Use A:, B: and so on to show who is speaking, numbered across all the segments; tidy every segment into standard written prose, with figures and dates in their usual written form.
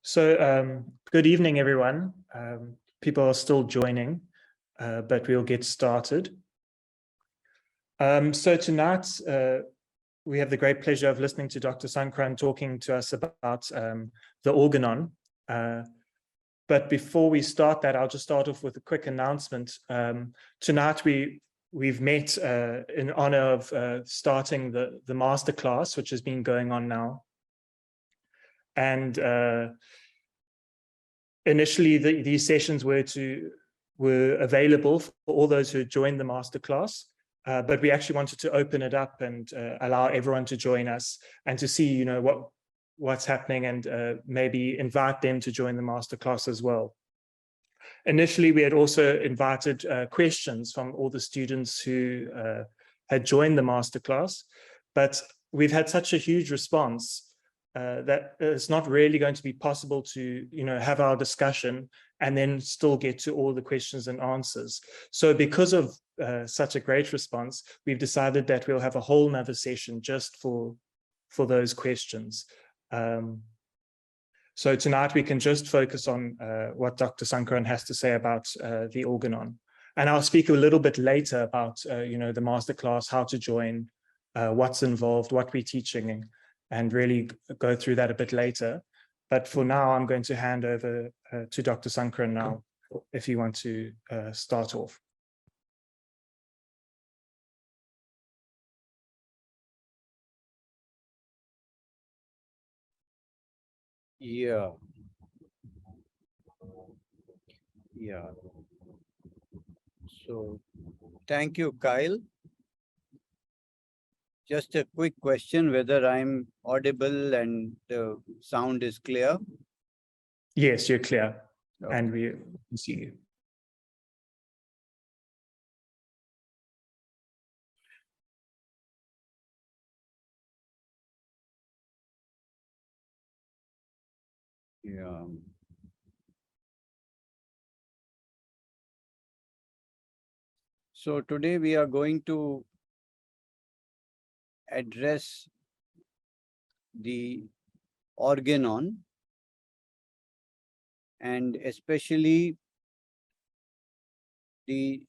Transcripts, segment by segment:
A: Good evening, everyone. People are still joining, but we'll get started. So tonight, we have the great pleasure of listening to Dr. Sankaran talking to us about the Organon. But before we start that, I'll just start off with a quick announcement. Tonight, we've met in honor of starting the masterclass, which has been going on now. And initially, these sessions were available for all those who joined the masterclass, but we actually wanted to open it up and allow everyone to join us and to see, you know, what's happening, and maybe invite them to join the masterclass as well. Initially, we had also invited questions from all the students who had joined the masterclass, but we've had such a huge response that it's not really going to be possible to, you know, have our discussion and then still get to all the questions and answers. So because of such a great response, we've decided that we'll have a whole nother session just for those questions. So tonight we can just focus on what Dr. Sankaran has to say about the Organon. And I'll speak a little bit later about, you know, the masterclass, how to join, what's involved, what we're teaching, and really go through that a bit later. But for now, I'm going to hand over to Dr. Sankaran now, if you want to start off.
B: Yeah. So, thank you, Kyle. Just a quick question, whether I'm audible and the sound is clear?
A: Yes, you're clear,
B: Okay.
A: and we see you.
B: Yeah. So today we are going to address the Organon, and especially the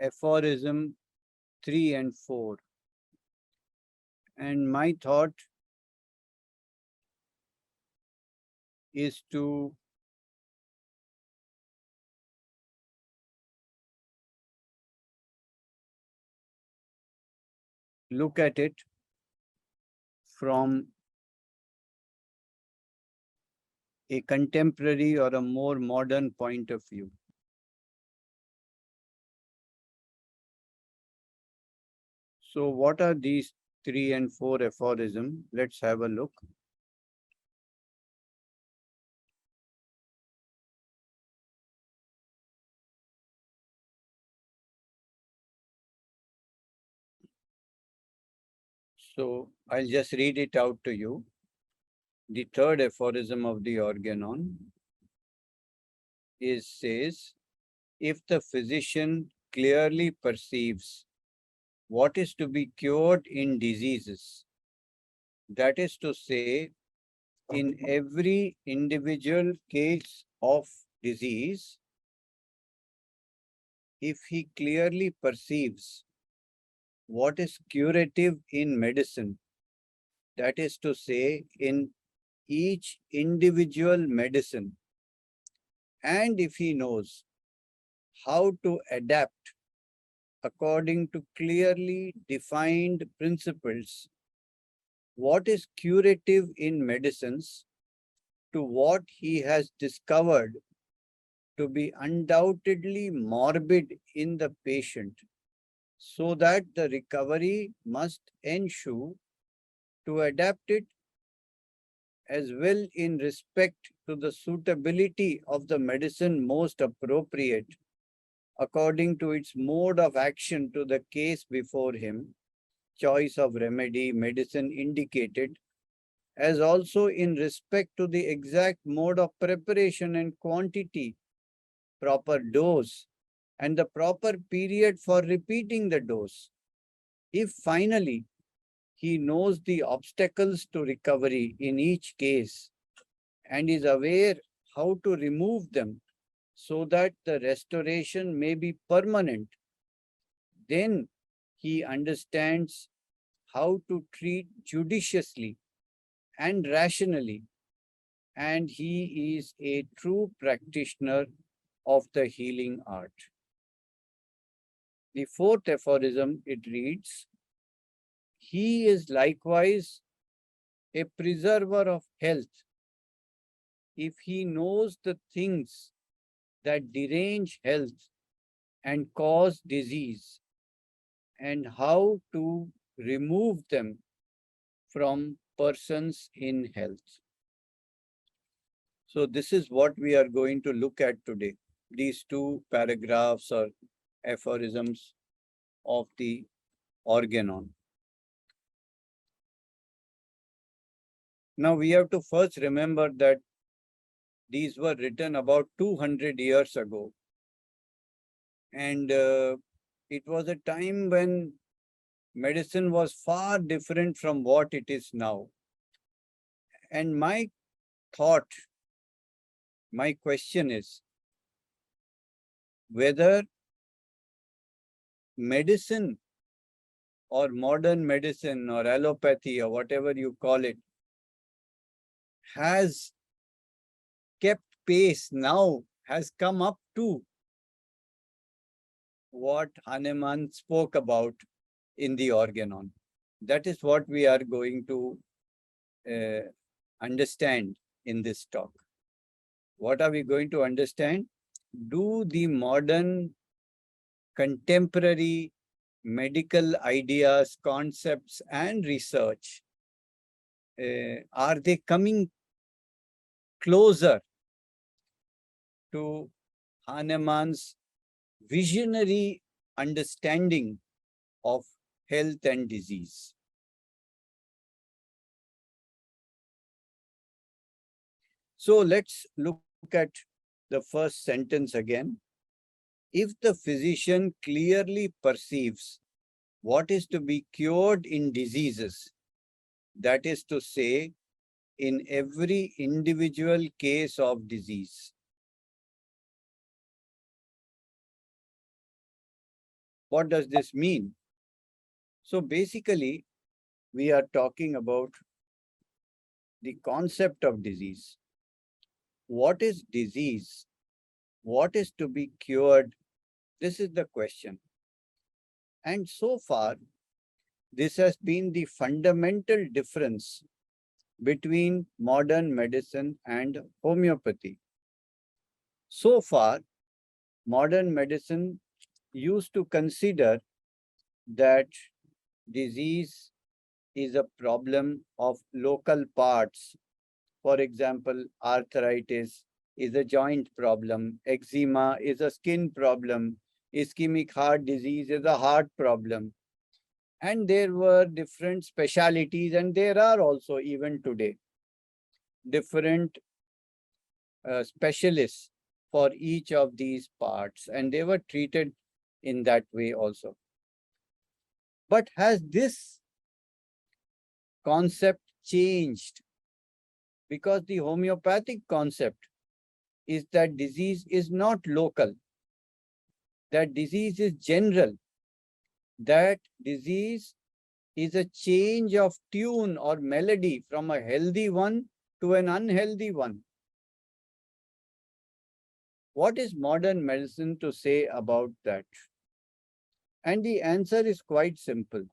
B: Aphorism 3 and 4. And my thought is to look at it from a contemporary or a more modern point of view. So what are these 3 and 4 aphorisms? Let's have a look. So I'll just read it out to you. The third aphorism of the Organon says, if the physician clearly perceives what is to be cured in diseases, that is to say, in every individual case of disease, if he clearly perceives what is curative in medicine, that is to say, in each individual medicine, and if he knows how to adapt according to clearly defined principles what is curative in medicines to what he has discovered to be undoubtedly morbid in the patient, so that the recovery must ensue, to adapt it as well in respect to the suitability of the medicine most appropriate according to its mode of action to the case before him, choice of remedy, medicine indicated, as also in respect to the exact mode of preparation and quantity, proper dose, and the proper period for repeating the dose. If finally he knows the obstacles to recovery in each case and is aware how to remove them so that the restoration may be permanent, then he understands how to treat judiciously and rationally, and he is a true practitioner of the healing art. The fourth aphorism, it reads, he is likewise a preserver of health if he knows the things that derange health and cause disease and how to remove them from persons in health. So this is what we are going to look at today. These two paragraphs or aphorisms of the Organon. Now we have to first remember that these were written about 200 years ago. And it was a time when medicine was far different from what it is now. And my thought, my question is whether medicine or modern medicine or allopathy or whatever you call it has kept pace now, has come up to what Hahnemann spoke about in the Organon. That is what we are going to understand in this talk. What are we going to understand? Do the modern contemporary medical ideas, concepts, and research, are they coming closer to Hahnemann's visionary understanding of health and disease? So let's look at the first sentence again. If the physician clearly perceives what is to be cured in diseases, that is to say, in every individual case of disease. What does this mean? So basically, we are talking about the concept of disease. What is disease? What is to be cured? This is the question. And so far, this has been the fundamental difference between modern medicine and homeopathy. So far, modern medicine used to consider that disease is a problem of local parts. For example, arthritis is a joint problem, eczema is a skin problem, ischemic heart disease is a heart problem. And there were different specialities, and there are also even today different specialists for each of these parts, and they were treated in that way also. But has this concept changed? Because the homeopathic concept is that disease is not local, that disease is general, that disease is a change of tune or melody from a healthy one to an unhealthy one. What is modern medicine to say about that? And the answer is quite simple,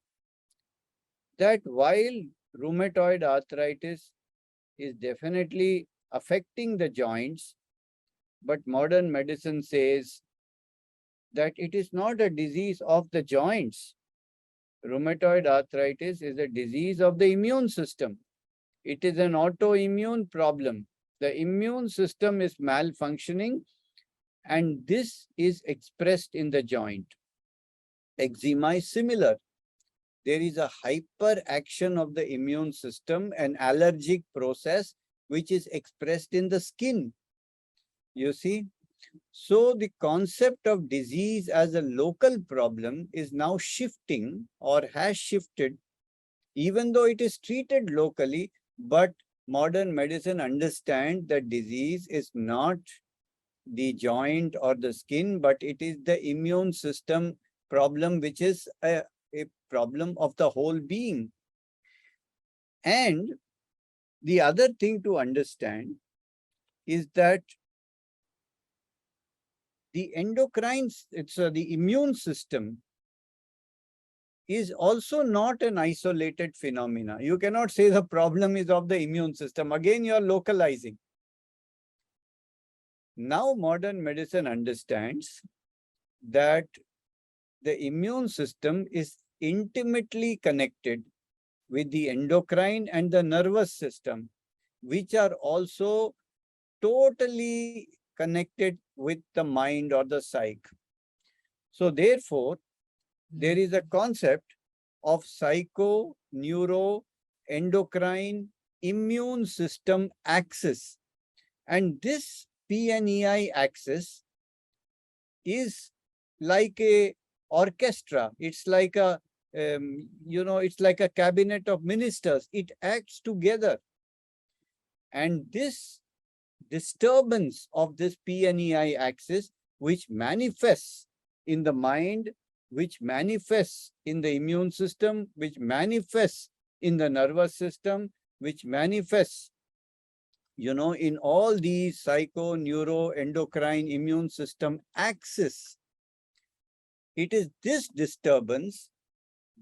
B: that while rheumatoid arthritis is definitely affecting the joints, but modern medicine says that it is not a disease of the joints. Rheumatoid arthritis is a disease of the immune system. It is an autoimmune problem. The immune system is malfunctioning, and this is expressed in the joint. Eczema is similar. There is a hyperaction of the immune system, an allergic process which is expressed in the skin. You see? So the concept of disease as a local problem is now shifting or has shifted even though it is treated locally, but modern medicine understands that disease is not the joint or the skin, but it is the immune system problem, which is a problem of the whole being. And the other thing to understand is that the endocrine, the immune system is also not an isolated phenomena. You cannot say the problem is of the immune system. Again, you are localizing. Now, modern medicine understands that the immune system is intimately connected with the endocrine and the nervous system, which are also totally connected with the mind or the psyche. So therefore, there is a concept of psycho, neuro, endocrine, immune system axis. And this PNEI axis is like a orchestra. It's like a, it's like a cabinet of ministers. It acts together. And this disturbance of this PNEI axis, which manifests in the mind, which manifests in the immune system, which manifests in the nervous system, which manifests, in all these psycho, neuro, endocrine, immune system axis. It is this disturbance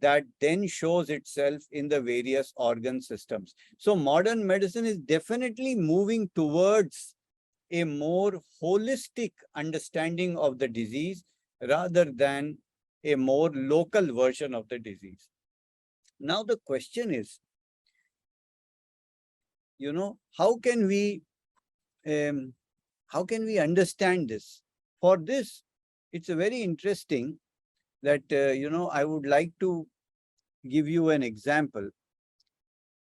B: that then shows itself in the various organ systems. So modern medicine is definitely moving towards a more holistic understanding of the disease rather than a more local version of the disease. Now the question is, how can we understand this? For this, it's a very interesting that, I would like to give you an example,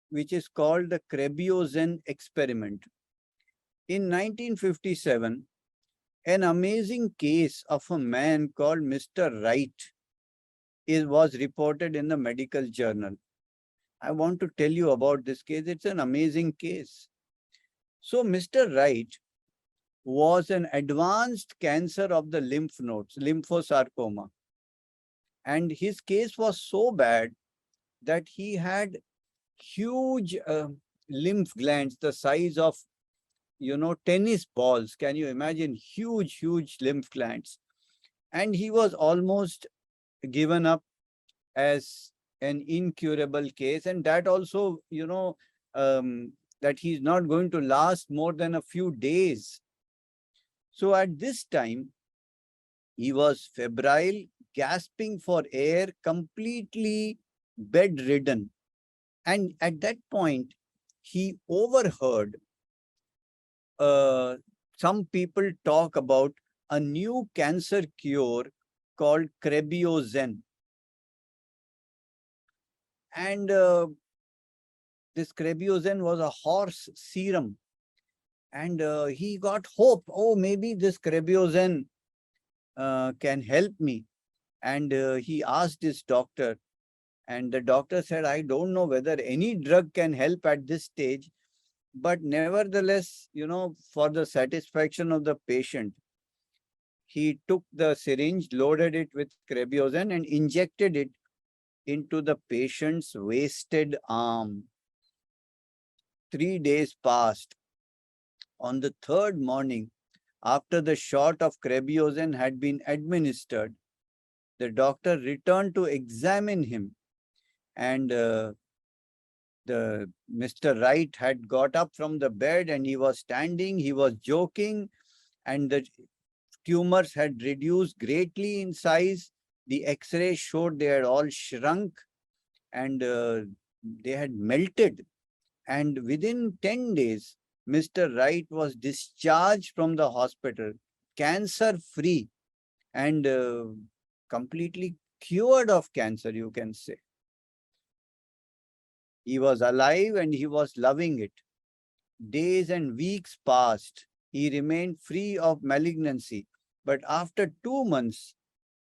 B: which is called the Krebiozen experiment. In 1957, an amazing case of a man called Mr. Wright was reported in the medical journal. I want to tell you about this case. It's an amazing case. So Mr. Wright was an advanced cancer of the lymph nodes, lymphosarcoma. And his case was so bad that he had huge lymph glands the size of, tennis balls. Can you imagine? Huge, huge lymph glands. And he was almost given up as an incurable case. And that also, that he's not going to last more than a few days. So at this time, he was febrile, gasping for air, completely bedridden. And at that point, he overheard some people talk about a new cancer cure called Krebiozen. And this Krebiozen was a horse serum. And he got hope. Oh, maybe this Krebiozen can help me. And he asked his doctor. And the doctor said, I don't know whether any drug can help at this stage. But nevertheless, for the satisfaction of the patient, he took the syringe, loaded it with Krebiozen and injected it into the patient's wasted arm. 3 days passed. On the third morning, after the shot of Krebiozen had been administered, the doctor returned to examine him. And Mr. Wright had got up from the bed and he was standing, he was joking, and the tumors had reduced greatly in size. The X-rays showed they had all shrunk and they had melted. And within 10 days, Mr. Wright was discharged from the hospital, cancer-free and completely cured of cancer, you can say. He was alive and he was loving it. Days and weeks passed. He remained free of malignancy. But after 2 months,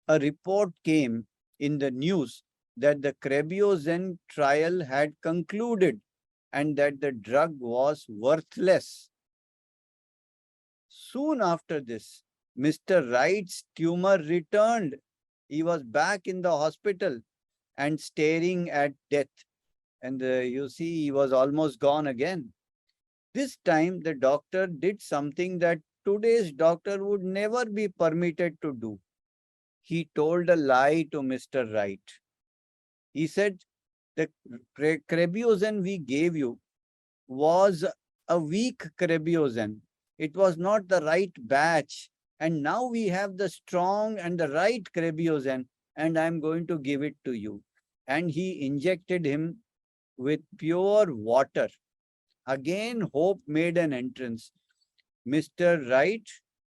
B: a report came in the news that the Krabiozen trial had concluded and that the drug was worthless. Soon after this, Mr. Wright's tumor returned. He was back in the hospital and staring at death. And you see, he was almost gone again. This time, the doctor did something that today's doctor would never be permitted to do. He told a lie to Mr. Wright. He said, the Krabiozen we gave you was a weak Krabiozen. It was not the right batch. And now we have the strong and the right Krabiozen, and I'm going to give it to you. And he injected him with pure water. Again, hope made an entrance. Mr. Wright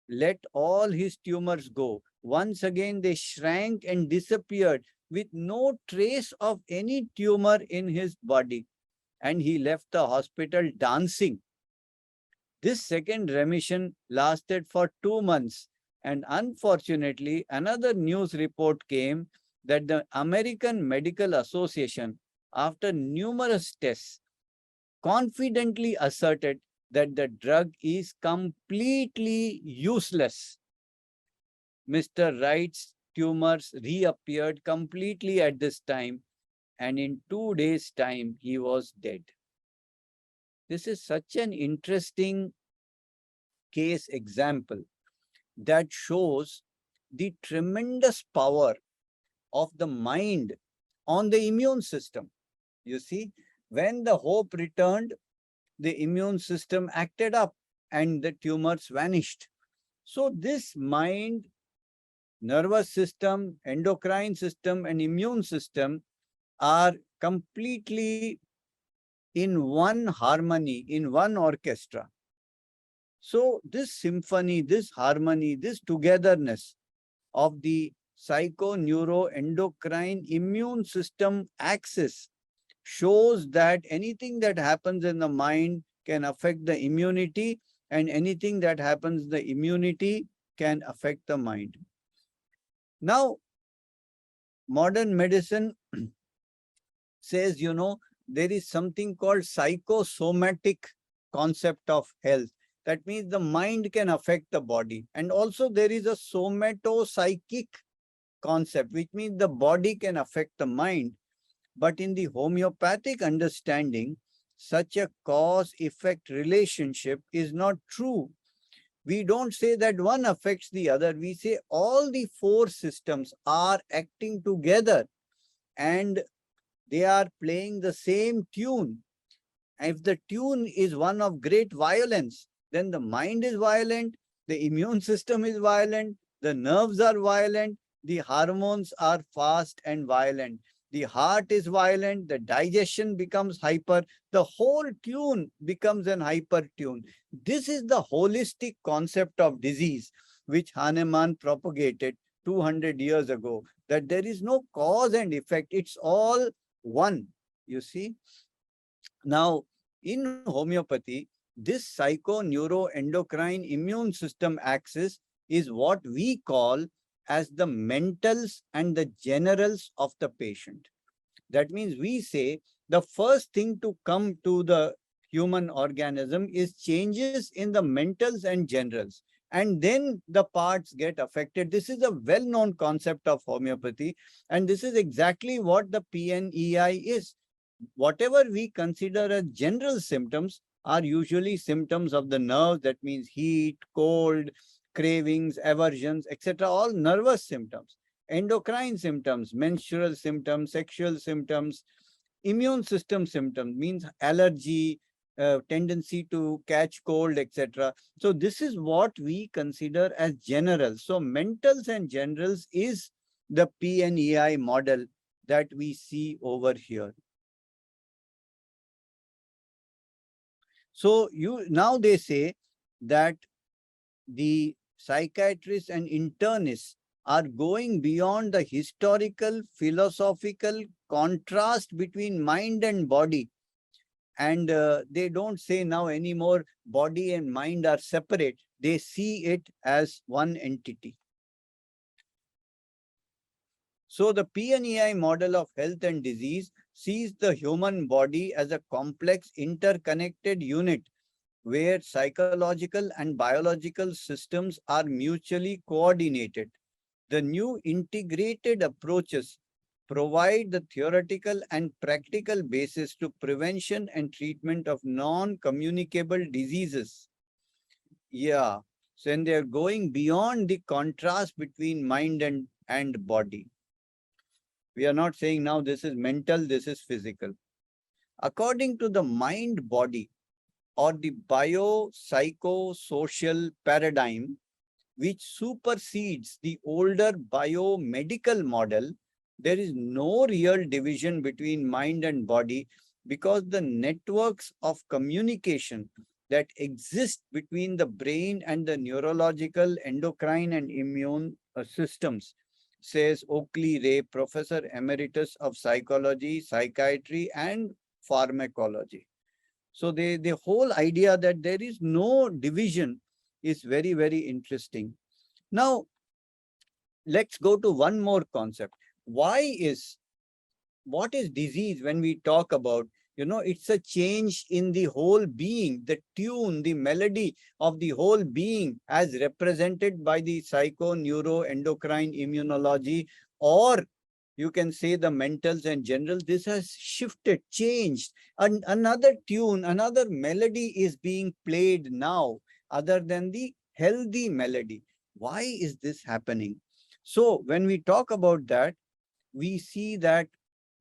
B: let all his tumors go. Once again, they shrank and disappeared with no trace of any tumor in his body. And he left the hospital dancing. This second remission lasted for 2 months. And unfortunately, another news report came that the American Medical Association, after numerous tests, confidently asserted that the drug is completely useless. Mr. Wright's tumors reappeared completely at this time, and in 2 days' time, he was dead. This is such an interesting case example that shows the tremendous power of the mind on the immune system. You see, when the hope returned, the immune system acted up and the tumors vanished. So this mind, nervous system, endocrine system, and immune system are completely in one harmony, in one orchestra. So this symphony, this harmony, this togetherness of the psycho-neuro-endocrine immune system axis shows that anything that happens in the mind can affect the immunity, and anything that happens in the immunity can affect the mind. Now, modern medicine says, there is something called psychosomatic concept of health. That means the mind can affect the body. And also there is a somatopsychic concept, which means the body can affect the mind. But in the homeopathic understanding, such a cause-effect relationship is not true. We don't say that one affects the other. We say all the 4 systems are acting together and they are playing the same tune. If the tune is one of great violence, then the mind is violent, the immune system is violent, the nerves are violent, the hormones are fast and violent. The heart is violent, the digestion becomes hyper, the whole tune becomes an hyper tune. This is the holistic concept of disease, which Hahnemann propagated 200 years ago, that there is no cause and effect, it's all one, you see. Now, in homeopathy, this psycho-neuro-endocrine immune system axis is what we call as the mentals and the generals of the patient. That means we say the first thing to come to the human organism is changes in the mentals and generals, and then the parts get affected. This is a well-known concept of homeopathy, and this is exactly what the PNEI is. Whatever we consider as general symptoms are usually symptoms of the nerves. That means heat, cold, cravings, aversions, etc. All nervous symptoms. Endocrine symptoms, menstrual symptoms, sexual symptoms, immune system symptoms, means allergy, tendency to catch cold, etc. So this is what we consider as general. So mentals and generals is the PNEI model that we see over here. So now they say that the psychiatrists and internists are going beyond the historical, philosophical contrast between mind and body. And they don't say now anymore body and mind are separate. They see it as one entity. So the PNEI model of health and disease sees the human body as a complex interconnected unit where psychological and biological systems are mutually coordinated. The new integrated approaches provide the theoretical and practical basis to prevention and treatment of non-communicable diseases. Yeah, so and they are going beyond the contrast between mind and body. We are not saying now this is mental, this is physical. According to the mind-body or the biopsychosocial paradigm, which supersedes the older biomedical model, there is no real division between mind and body because the networks of communication that exist between the brain and the neurological, endocrine, and immune systems, says Oakley Ray, Professor Emeritus of Psychology, Psychiatry, and Pharmacology. So the whole idea that there is no division is very, very interesting. Now, let's go to one more concept. What is disease when we talk about, it's a change in the whole being, the tune, the melody of the whole being as represented by the psycho, neuro, endocrine, immunology, or you can say the mentals and general. This has shifted, changed. And another tune, another melody is being played now other than the healthy melody. Why is this happening? So when we talk about that, we see that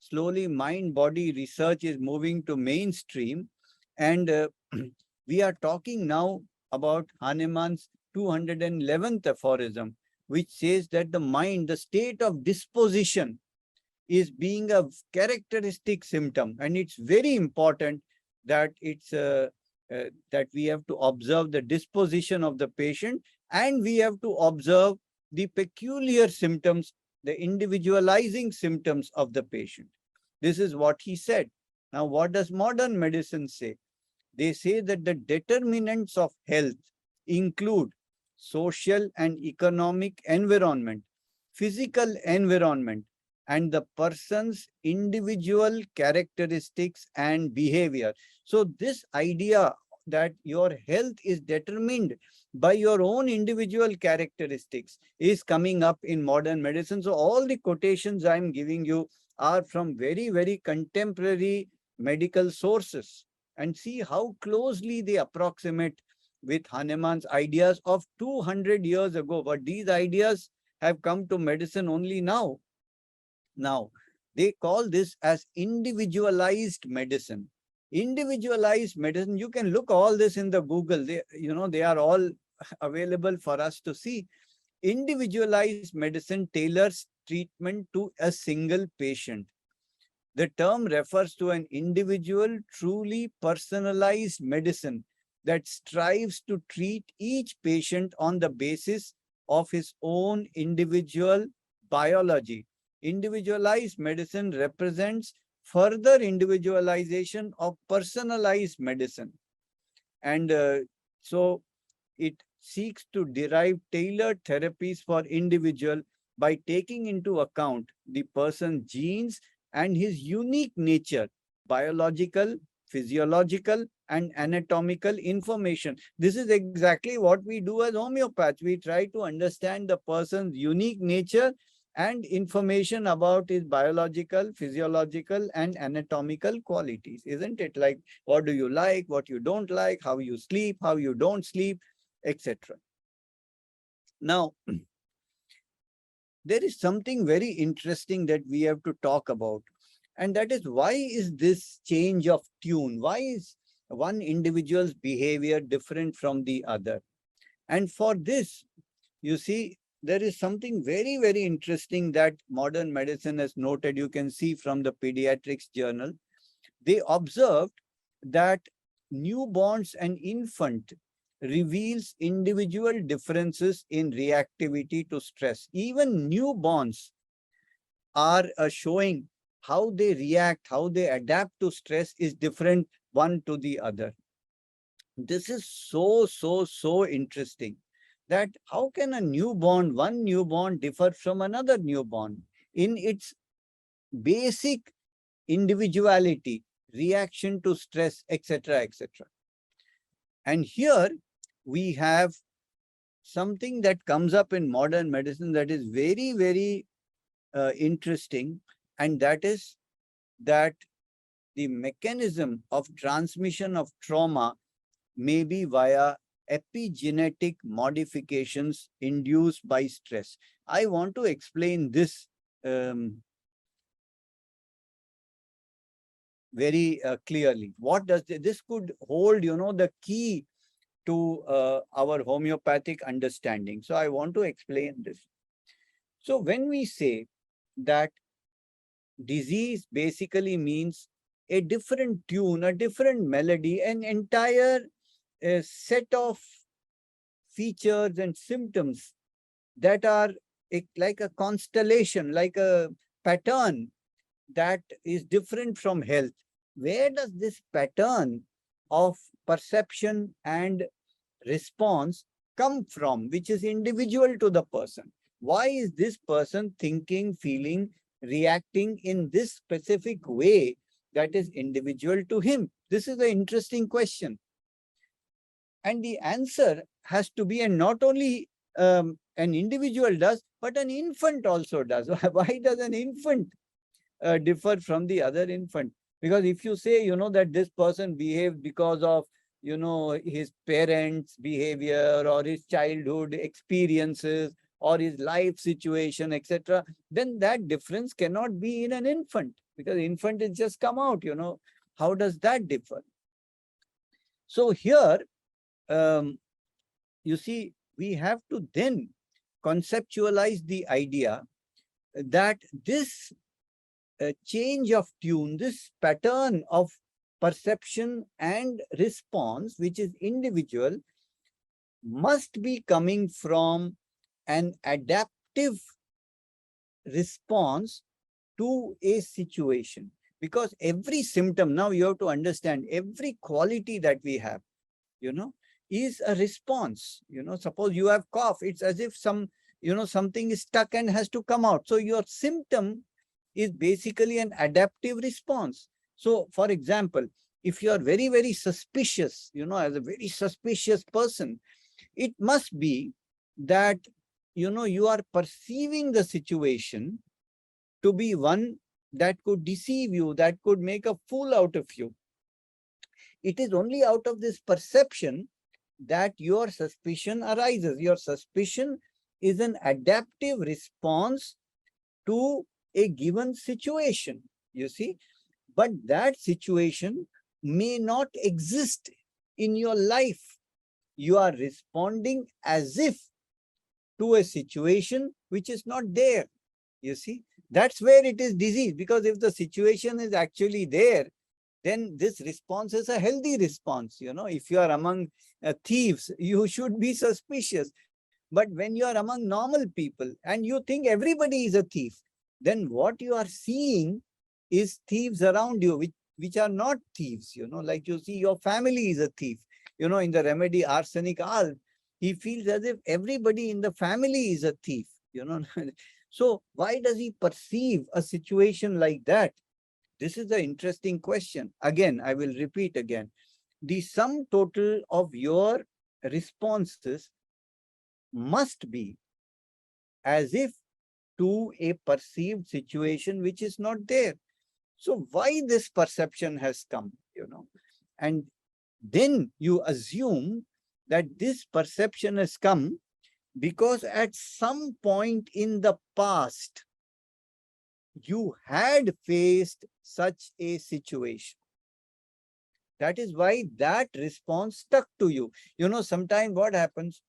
B: slowly mind-body research is moving to mainstream, and we are talking now about Hahnemann's 211th aphorism, which says that the mind, the state of disposition, is being a characteristic symptom, and it's very important that that we have to observe the disposition of the patient, and we have to observe the peculiar symptoms, the individualizing symptoms of the patient. This is what he said. Now, what does modern medicine say? They say that the determinants of health include social and economic environment, physical environment, and the person's individual characteristics and behavior. So this idea that your health is determined by your own individual characteristics is coming up in modern medicine. So all the quotations I'm giving you are from very, very contemporary medical sources, and see how closely they approximate with Hahnemann's ideas of 200 years ago. But these ideas have come to medicine only now. Now, they call this as individualized medicine. Individualized medicine, you can look all this in the Google. They are all available for us to see. Individualized medicine tailors treatment to a single patient. The term refers to an individual, truly personalized medicine that strives to treat each patient on the basis of his own individual biology. Individualized medicine represents further individualization of personalized medicine. And so it seeks to derive tailored therapies for individual by taking into account the person's genes and his unique nature, biological, physiological, and anatomical information. This is exactly what we do as homeopaths. We try to understand the person's unique nature and information about his biological, physiological, and anatomical qualities. Isn't it? Like, what do you like, what you don't like, how you sleep, how you don't sleep, etc. Now, there is something very interesting that we have to talk about, and that is, why is this change of tune? Why is one individual's behavior different from the other? And for this, you see, there is something very, very interesting that modern medicine has noted. You can see from the Pediatrics Journal. They observed that newborns and infant reveals individual differences in reactivity to stress. Even newborns are showing how they react, how they adapt to stress is different one to the other. This is so interesting, that how can one newborn differ from another newborn? in its basic individuality, reaction to stress, etc., etc. And here we have something that comes up in modern medicine that is very, very interesting, and that is that the mechanism of transmission of trauma may be via epigenetic modifications induced by stress. I want to explain this very clearly. What does this could hold, the key to our homeopathic understanding. So I want to explain this. So when we say that disease basically means a different tune, a different melody, an entire set of features and symptoms that are like a constellation, like a pattern that is different from health. Where does this pattern of perception and response come from, which is individual to the person? Why is this person thinking, feeling, reacting in this specific way that is individual to him? This is an interesting question. And the answer has to be, and not only an individual does, but an infant also does. Why does an infant differ from the other infant? Because if you say, that this person behaved because of, his parents' behavior or his childhood experiences or his life situation, etc., then that difference cannot be in an infant, because infant is just come out, How does that differ? So here, you see, we have to then conceptualize the idea that this change of tune, this pattern of perception and response, which is individual, must be coming from an adaptive response to a situation. Because every symptom, now you have to understand, every quality that we have, is a response. Suppose you have cough, it's as if something is stuck and has to come out. So your symptom is basically an adaptive response. So for example, if you are very, very suspicious, as a very suspicious person, it must be that, you are perceiving the situation to be one that could deceive you, that could make a fool out of you. It is only out of this perception that your suspicion arises. Your suspicion is an adaptive response to a given situation, you see. But that situation may not exist in your life. You are responding as if to a situation which is not there, you see. That's where it is disease, because if the situation is actually there, then this response is a healthy response. If you are among thieves, you should be suspicious. But when you are among normal people and you think everybody is a thief, then what you are seeing is thieves around you, which are not thieves. Like you see your family is a thief. In the remedy arsenic alb, he feels as if everybody in the family is a thief. So why does he perceive a situation like that? This is the interesting question. Again, I will repeat again. The sum total of your responses must be as if to a perceived situation which is not there. So why this perception has come, and then you assume that this perception has come because at some point in the past, you had faced such a situation. That is why that response stuck to you. Sometimes what happens,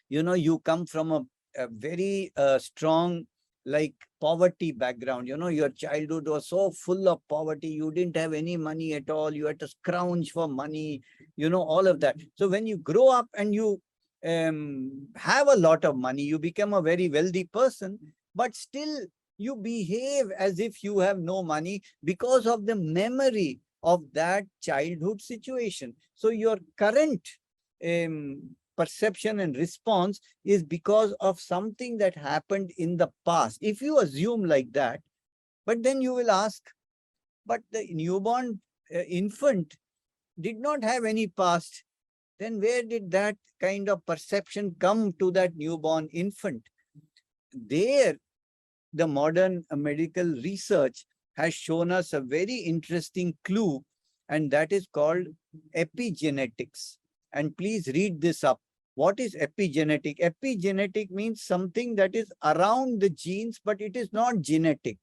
B: you come from a very strong, like poverty background. Your childhood was so full of poverty. You didn't have any money at all. You had to scrounge for money, all of that. So when you grow up and you have a lot of money, you become a very wealthy person, but still you behave as if you have no money because of the memory of that childhood situation. So your current perception and response is because of something that happened in the past. If you assume like that, but then you will ask, but the newborn infant did not have any past. Then where did that kind of perception come to that newborn infant? There, the modern medical research has shown us a very interesting clue, and that is called epigenetics. And please read this up. What is epigenetic? Epigenetic means something that is around the genes, but it is not genetic.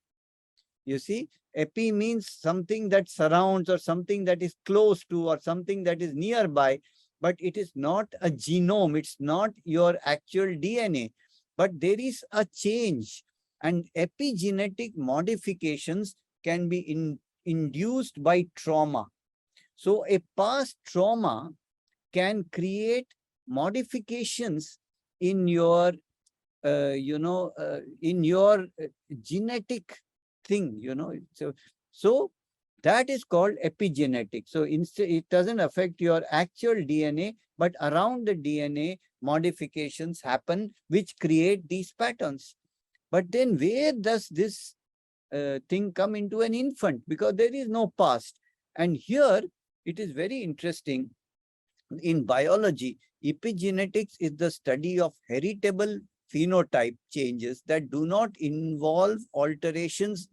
B: You see, epi means something that surrounds or something that is close to or something that is nearby, but it is not a genome. It's not your actual DNA, but there is a change. And epigenetic modifications can be induced by trauma. So a past trauma can create modifications in your, genetic thing, So that is called epigenetic. So instead, it doesn't affect your actual DNA, but around the DNA, modifications happen which create these patterns. But then where does this thing come into an infant? Because there is no past. And here it is very interesting. In biology, epigenetics is the study of heritable phenotype changes that do not involve alterations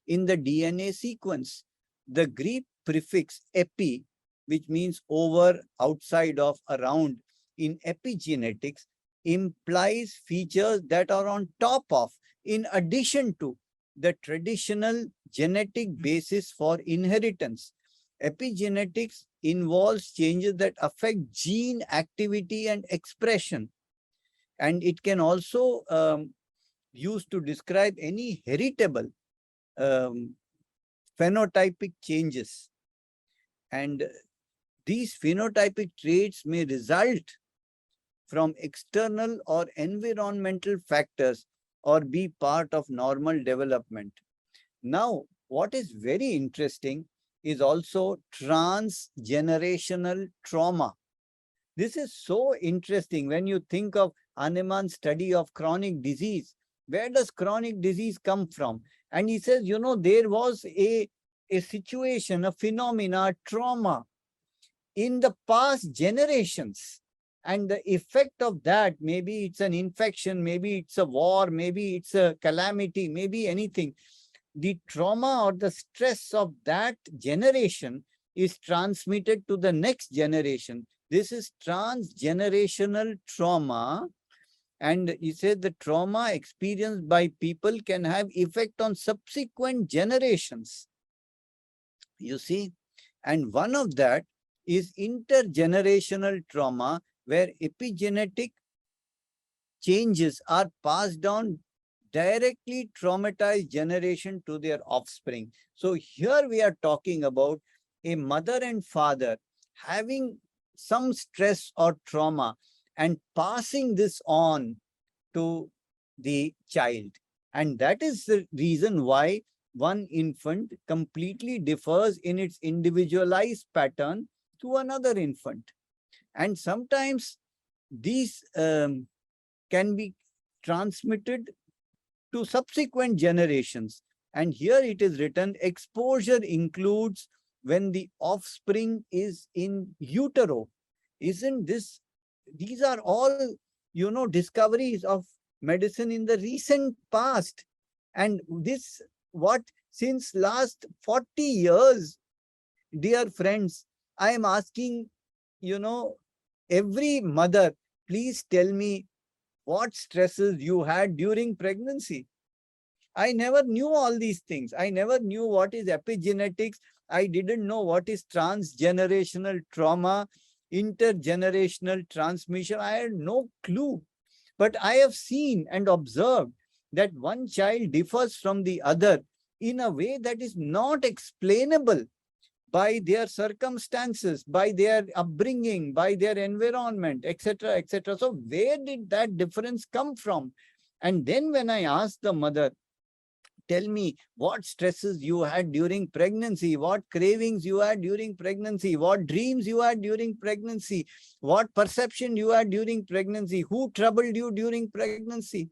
B: in the DNA sequence. The Greek prefix epi, which means over, outside of, around, in epigenetics implies features that are on top of, in addition to, the traditional genetic basis for inheritance. Epigenetics involves changes that affect gene activity and expression. And it can also used to describe any heritable phenotypic changes. And these phenotypic traits may result from external or environmental factors or be part of normal development. Now, what is very interesting is also transgenerational trauma. This is so interesting when you think of Hahnemann's study of chronic disease. Where does chronic disease come from? And he says, there was a situation, a phenomena, trauma in the past generations. And the effect of that, maybe it's an infection, maybe it's a war, maybe it's a calamity, maybe anything. The trauma or the stress of that generation is transmitted to the next generation. This is transgenerational trauma. And he said the trauma experienced by people can have effect on subsequent generations. You see? And one of that is intergenerational trauma, where epigenetic changes are passed down directly traumatized generation to their offspring. So here we are talking about a mother and father having some stress or trauma and passing this on to the child. And that is the reason why one infant completely differs in its individualized pattern to another infant. And sometimes these can be transmitted to subsequent generations. And here it is written, exposure includes when the offspring is in utero. Isn't this, these are all, discoveries of medicine in the recent past. And this, since last 40 years, dear friends, I am asking, every mother, please tell me what stresses you had during pregnancy. I never knew all these things. I never knew what is epigenetics. I didn't know what is transgenerational trauma, intergenerational transmission. I had no clue. But I have seen and observed that one child differs from the other in a way that is not explainable by their circumstances, by their upbringing, by their environment, etc., etc. So where did that difference come from? And then when I asked the mother, tell me what stresses you had during pregnancy, what cravings you had during pregnancy, what dreams you had during pregnancy, what perception you had during pregnancy, who troubled you during pregnancy.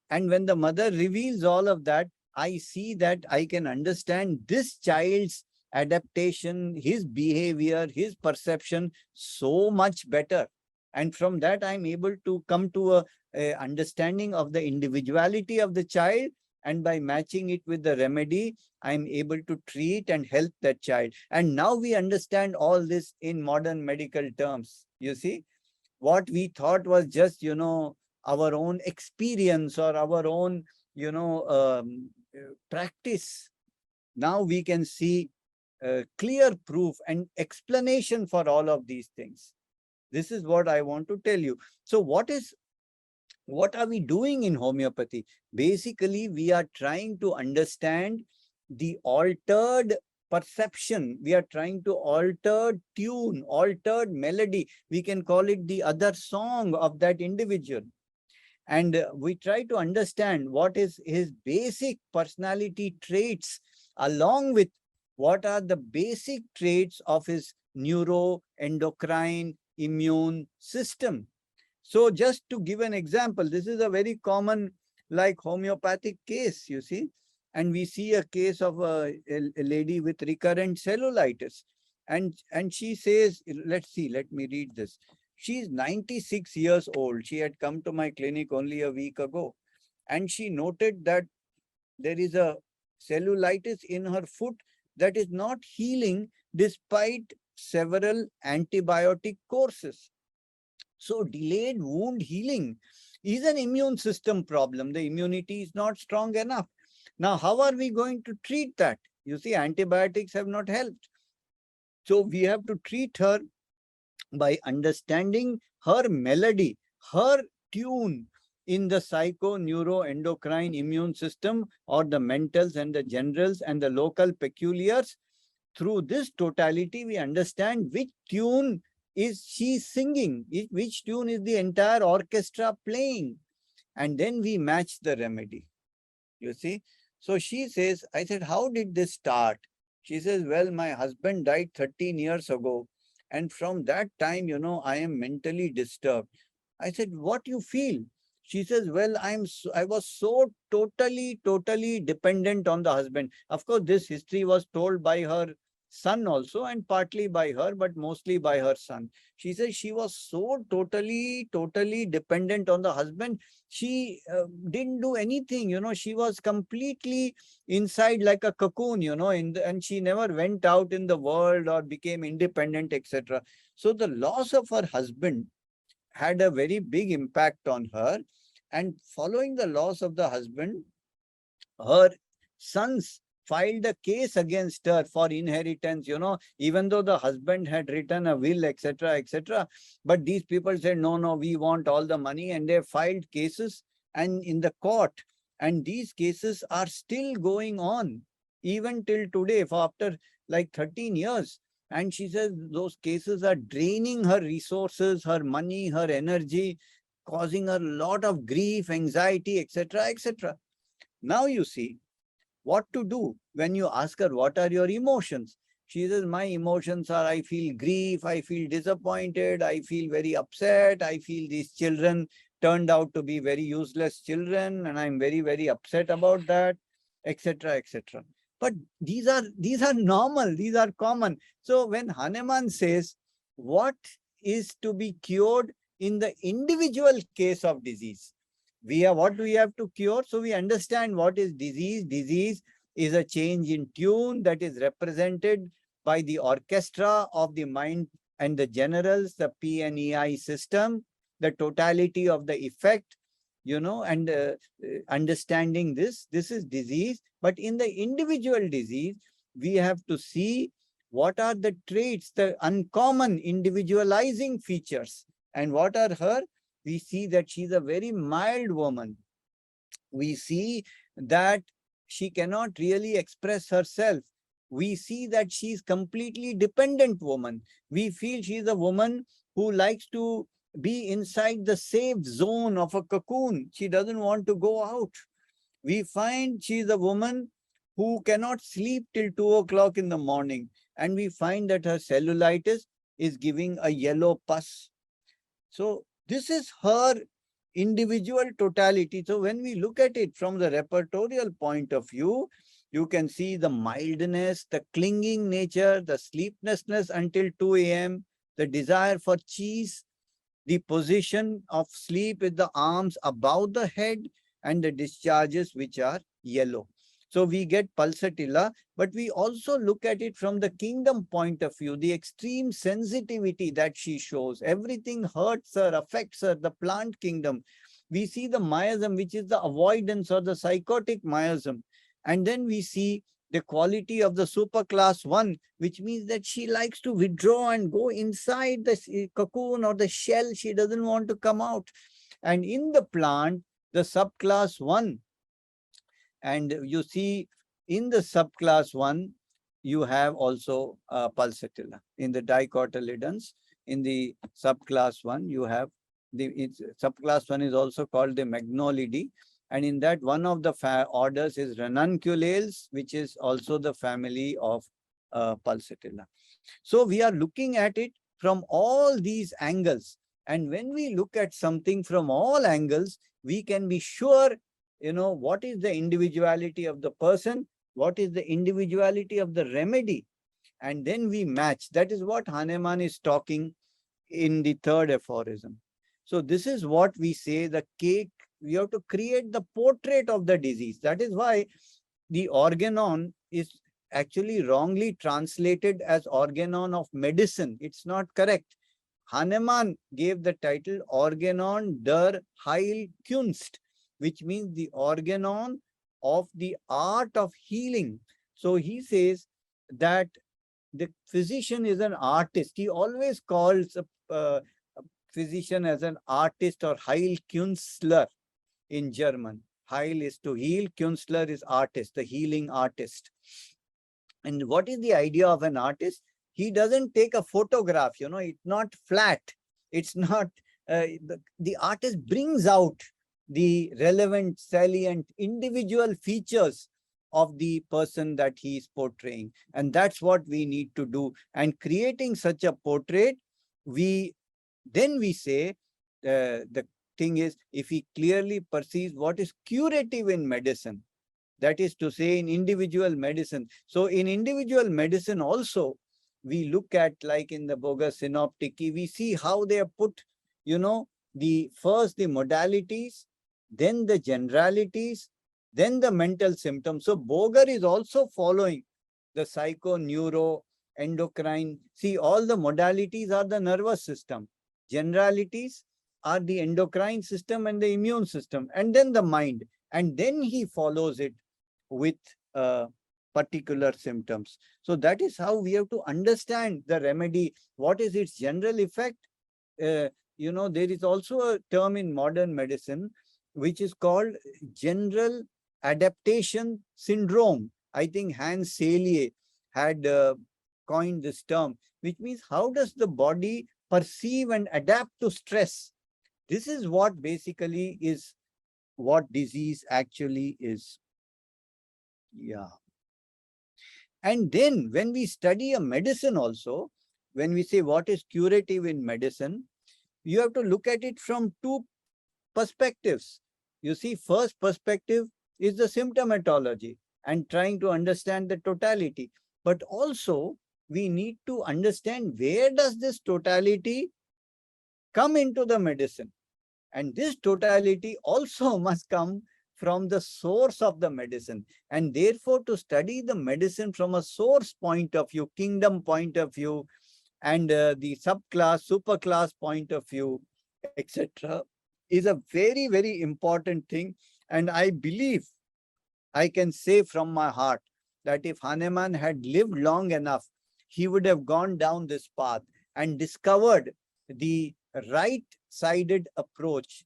B: And when the mother reveals all of that, I see that I can understand this child's adaptation, his behavior, his perception so much better. And from that, I'm able to come to a understanding of the individuality of the child. And by matching it with the remedy, I'm able to treat and help that child. And now we understand all this in modern medical terms. You see, what we thought was just, our own experience or our own, practice. Now we can see clear proof and explanation for all of these things. This is what I want to tell you. So what are we doing in homeopathy? Basically, we are trying to understand the altered perception. We are trying to alter tune, altered melody. We can call it the other song of that individual. And we try to understand what is his basic personality traits, along with what are the basic traits of his neuroendocrine immune system. So just to give an example, this is a very common like homeopathic case, you see. And we see a case of a lady with recurrent cellulitis. And she says, let's see, let me read this. She's 96 years old. She had come to my clinic only a week ago. And she noted that there is a cellulitis in her foot that is not healing despite several antibiotic courses. So delayed wound healing is an immune system problem. The immunity is not strong enough. Now, how are we going to treat that? You see, antibiotics have not helped. So we have to treat her by understanding her melody, her tune in the psycho-neuroendocrine immune system, or the mentals and the generals and the local peculiars. Through this totality, we understand which tune is she singing, which tune is the entire orchestra playing, and then we match the remedy. You see? So she says, I said, how did this start? She says, well, my husband died 13 years ago. And from that time, I am mentally disturbed. I said, what you feel? She says, well, I was so totally dependent on the husband. Of course, this history was told by her son also, and partly by her, but mostly by her son. She says she was so totally dependent on the husband. She didn't do anything, she was completely inside like a cocoon, and she never went out in the world or became independent, etc. So the loss of her husband had a very big impact on her. And following the loss of the husband, her sons filed a case against her for inheritance, even though the husband had written a will, etc. But these people said, no, we want all the money. And they filed cases and in the court. And these cases are still going on, even till today, for after like 13 years. And she says those cases are draining her resources, her money, her energy, causing her a lot of grief, anxiety, etc. Now you see what to do when you ask her, what are your emotions? She says, my emotions are, I feel grief, I feel disappointed, I feel very upset, I feel these children turned out to be very useless children, and I'm very upset about that, etc. But these are normal, these are common. So when Hahnemann says, what is to be cured in the individual case of disease? What do we have to cure? So we understand what is disease. Disease is a change in tune that is represented by the orchestra of the mind and the generals, the PNEI system, the totality of the effect, and understanding this is disease. But in the individual disease, we have to see what are the traits, the uncommon individualizing features, and what are her. We see that she's a very mild woman. We see that she cannot really express herself. We see that she's completely dependent woman. We feel she's a woman who likes to be inside the safe zone of a cocoon. She doesn't want to go out. We find she is a woman who cannot sleep till 2 o'clock in the morning, and we find that her cellulitis is giving a yellow pus. So this is her individual totality. So when we look at it from the repertorial point of view, you can see the mildness, the clinging nature, the sleeplessness until 2 a.m., the desire for cheese, the position of sleep with the arms above the head, and the discharges which are yellow. So we get pulsatilla, but we also look at it from the kingdom point of view, the extreme sensitivity that she shows. Everything hurts her, affects her, the plant kingdom. We see the miasm, which is the avoidance or the psychotic miasm. And then we see the quality of the superclass 1, which means that she likes to withdraw and go inside the cocoon or the shell. She doesn't want to come out. And in the plant, the subclass 1, and you see in the subclass 1, you have also pulsatilla. In the dicotyledons, in the subclass 1, you have subclass 1 is also called the Magnolidae. And in that, one of the orders is ranunculales, which is also the family of pulsatilla. So we are looking at it from all these angles. And when we look at something from all angles, we can be sure, what is the individuality of the person, what is the individuality of the remedy, and then we match. That is what Hahnemann is talking in the third aphorism. So this is what we say, the cake, we have to create the portrait of the disease. That is why the Organon is actually wrongly translated as Organon of medicine. It's not correct. Hahnemann gave the title Organon der Heilkunst, which means the organon of the art of healing. So he says that the physician is an artist. He always calls a physician as an artist or Heilkünstler in German. Heil is to heal, Künstler is artist, the healing artist. And what is the idea of an artist? He doesn't take a photograph, it's not flat. It's not, the artist brings out the relevant, salient, individual features of the person that he is portraying. And that's what we need to do. And creating such a portrait, then we say, the thing is, if he clearly perceives what is curative in medicine, that is to say in individual medicine. So in individual medicine also, we look at, like in the Bogus Synoptici, we see how they have put, first the modalities, then the generalities, then the mental symptoms. So Boger is also following the psycho, neuro, endocrine. See, all the modalities are the nervous system. Generalities are the endocrine system and the immune system, and then the mind. And then he follows it with particular symptoms. So that is how we have to understand the remedy. What is its general effect? There is also a term in modern medicine which is called general adaptation syndrome. I think Hans Selye had coined this term, which means how does the body perceive and adapt to stress? This is what basically is what disease actually is. Yeah. And then when we study a medicine also, when we say what is curative in medicine, you have to look at it from two perspectives. You see, first perspective is the symptomatology and trying to understand the totality. But also, we need to understand where does this totality come into the medicine. And this totality also must come from the source of the medicine. And therefore, to study the medicine from a source point of view, kingdom point of view, and the subclass, superclass point of view, etc., is a very, very important thing. And I believe I can say from my heart that if Hahnemann had lived long enough, he would have gone down this path and discovered the right-sided approach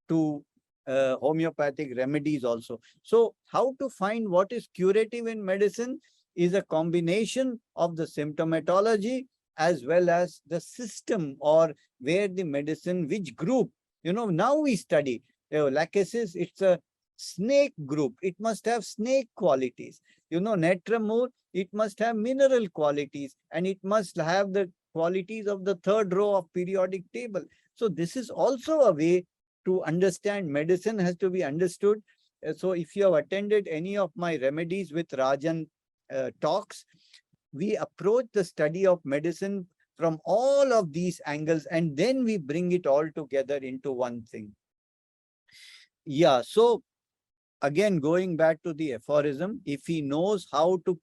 B: to homeopathic remedies also. So how to find what is curative in medicine is a combination of the symptomatology as well as the system, or where the medicine, which group, now we study. Lachesis, it's a snake group. It must have snake qualities. You know, Netramur, it must have mineral qualities, and it must have the qualities of the third row of periodic table. So this is also a way to understand medicine, has to be understood. So if you have attended any of my remedies with Rajan talks, we approach the study of medicine from all of these angles, and then we bring it all together into one thing. Yeah, so again, going back to the aphorism, if he knows how to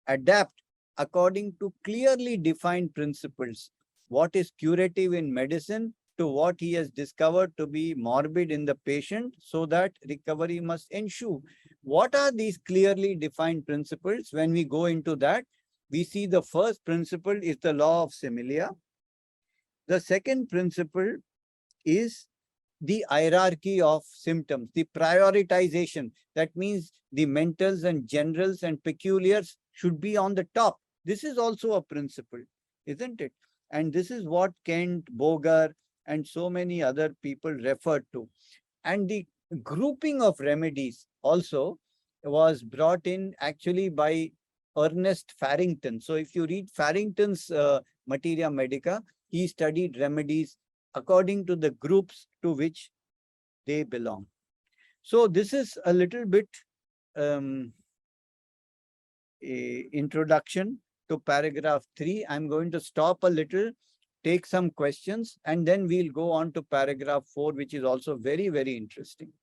B: adapt according to clearly defined principles, what is curative in medicine to what he has discovered to be morbid in the patient, so that recovery must ensue. What are these clearly defined principles? When we go into that, we see the first principle is the law of similia. The second principle is the hierarchy of symptoms, the prioritization. That means the mentals and generals and peculiars should be on the top. This is also a principle, isn't it? And this is what Kent, Boger, and so many other people referred to. And the grouping of remedies also was brought in actually by Ernest Farrington. So if you read Farrington's Materia Medica, he studied remedies according to the groups to which they belong. So this is a little bit a introduction to paragraph 3. I'm going to stop a little, take some questions, and then we'll go on to paragraph 4, which is also very, very interesting.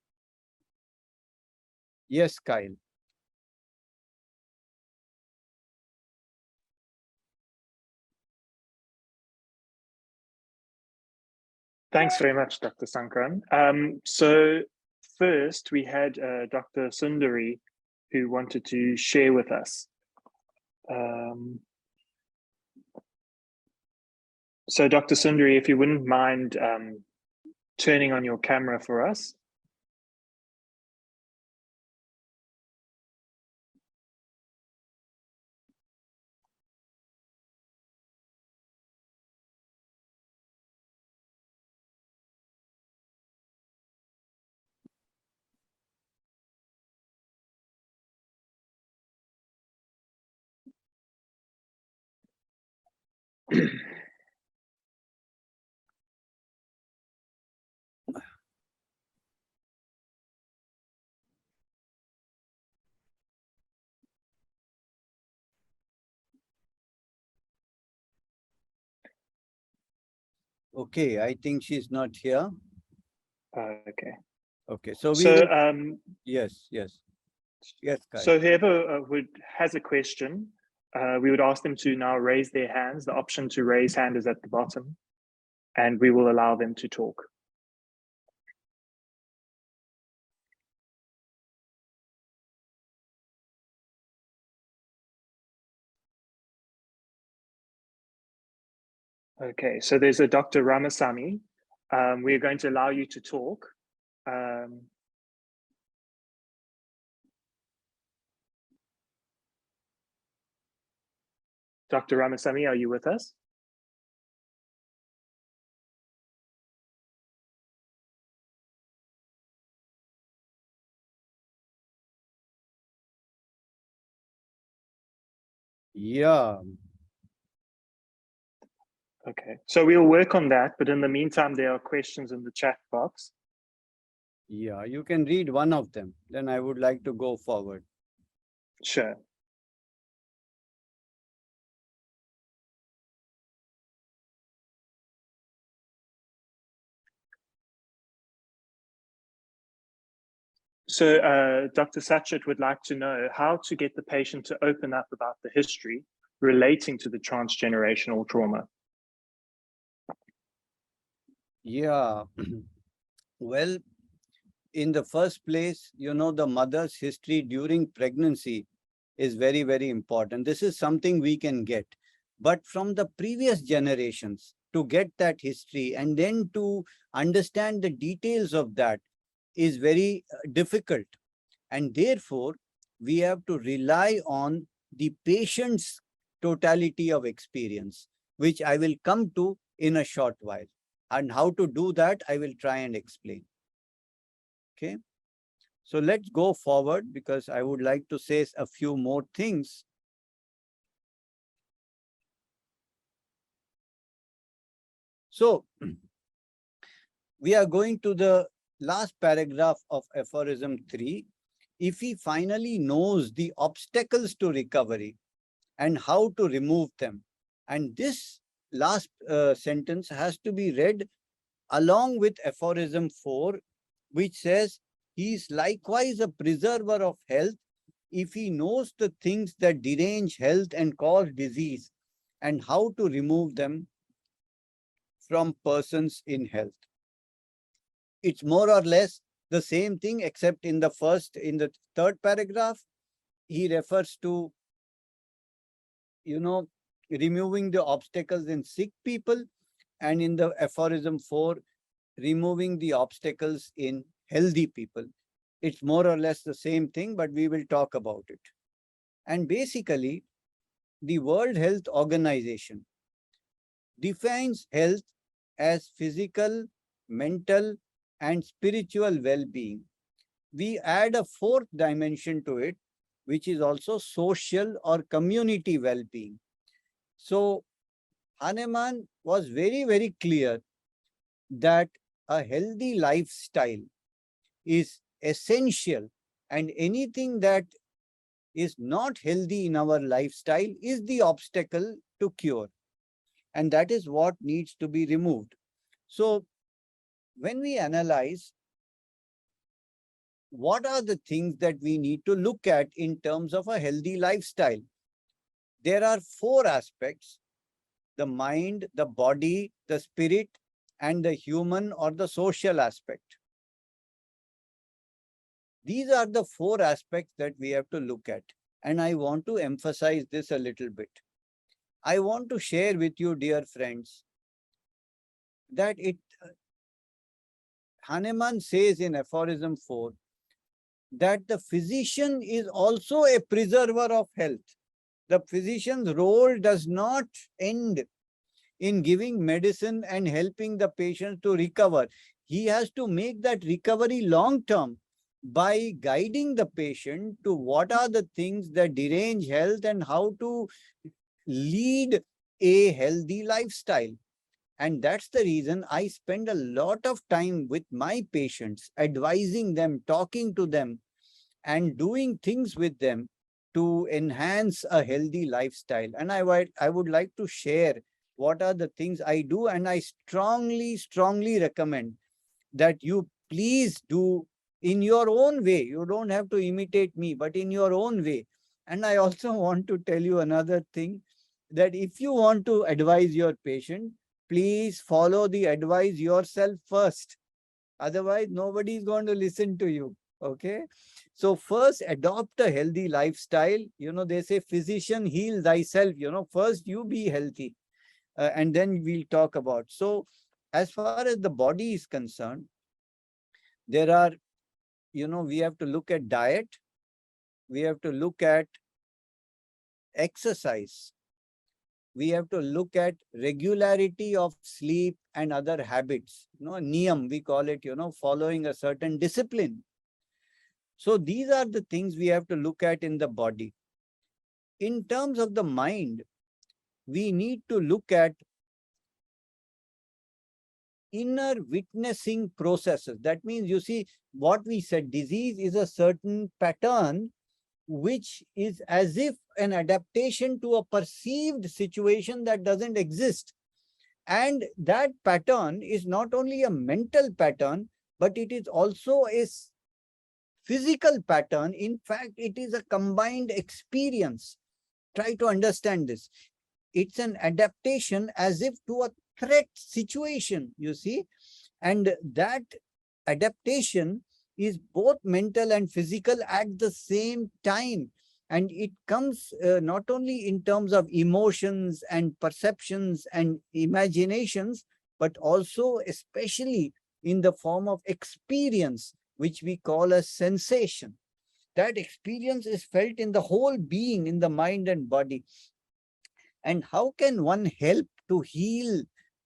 B: Yes, Kyle.
A: Thanks very much, Dr. Sankaran. So first, we had Dr. Sundari, who wanted to share with us. So Dr. Sundari, if you wouldn't mind turning on your camera for us.
B: Okay, I think she's not here.
A: Okay.
B: Okay, so we
A: so
B: will, yes. Yes, Kyle.
A: So whoever has a question, we would ask them to now raise their hands. The option to raise hand is at the bottom, and we will allow them to talk. Okay, so there's a Dr. Ramasamy. We're going to allow you to talk. Dr. Ramasamy, are you with us?
B: Yeah.
A: Okay, so we'll work on that, but in the meantime, there are questions in the chat box.
B: Yeah, you can read one of them. Then I would like to go forward.
A: Sure. So Dr. Sachet would like to know how to get the patient to open up about the history relating to the transgenerational trauma.
B: Yeah. Well, in the first place, you know, the mother's history during pregnancy is very, very important. This is something we can get. But from the previous generations, to get that history and then to understand the details of that is very difficult. And therefore, we have to rely on the patient's totality of experience, which I will come to in a short while. And how to do that, I will try and explain. Okay. So let's go forward because I would like to say a few more things. So we are going to the last paragraph of Aphorism 3. If he finally knows the obstacles to recovery and how to remove them. And this last sentence has to be read along with Aphorism 4, which says, he is likewise a preserver of health if he knows the things that derange health and cause disease and how to remove them from persons in health. It's more or less the same thing, except in the third paragraph, he refers to, removing the obstacles in sick people, and in the Aphorism 4, removing the obstacles in healthy people. It's more or less the same thing, but we will talk about it. And basically, the World Health Organization defines health as physical, mental, and spiritual well-being. We add a fourth dimension to it, which is also social or community well-being. So Hahnemann was very, very clear that a healthy lifestyle is essential, and anything that is not healthy in our lifestyle is the obstacle to cure. And that is what needs to be removed. So when we analyze what are the things that we need to look at in terms of a healthy lifestyle, there are four aspects: the mind, the body, the spirit, and the human or the social aspect. These are the four aspects that we have to look at. And I want to emphasize this a little bit. I want to share with you, dear friends, that Hahnemann says in Aphorism 4 that the physician is also a preserver of health. The physician's role does not end in giving medicine and helping the patient to recover. He has to make that recovery long-term by guiding the patient to what are the things that derange health and how to lead a healthy lifestyle. And that's the reason I spend a lot of time with my patients, advising them, talking to them, and doing things with them to enhance a healthy lifestyle. And I would like to share what are the things I do, and I strongly, strongly recommend that you please do in your own way. You don't have to imitate me, but in your own way. And I also want to tell you another thing, that if you want to advise your patient, please follow the advice yourself first. Otherwise, nobody is going to listen to you. Okay. So first, adopt a healthy lifestyle. They say, physician, heal thyself. First you be healthy. And then we'll talk about. So as far as the body is concerned, there are, we have to look at diet. We have to look at exercise. We have to look at regularity of sleep and other habits. Niyam, we call it, following a certain discipline. So these are the things we have to look at in the body. In terms of the mind, we need to look at inner witnessing processes. That means, you see, what we said, disease is a certain pattern which is as if an adaptation to a perceived situation that doesn't exist. And that pattern is not only a mental pattern, but it is also a physical pattern. In fact, it is a combined experience. Try to understand this. It's an adaptation as if to a threat situation, you see. And that adaptation is both mental and physical at the same time. And it comes not only in terms of emotions and perceptions and imaginations, but also especially in the form of experience, which we call a sensation. That experience is felt in the whole being, in the mind and body. And how can one help to heal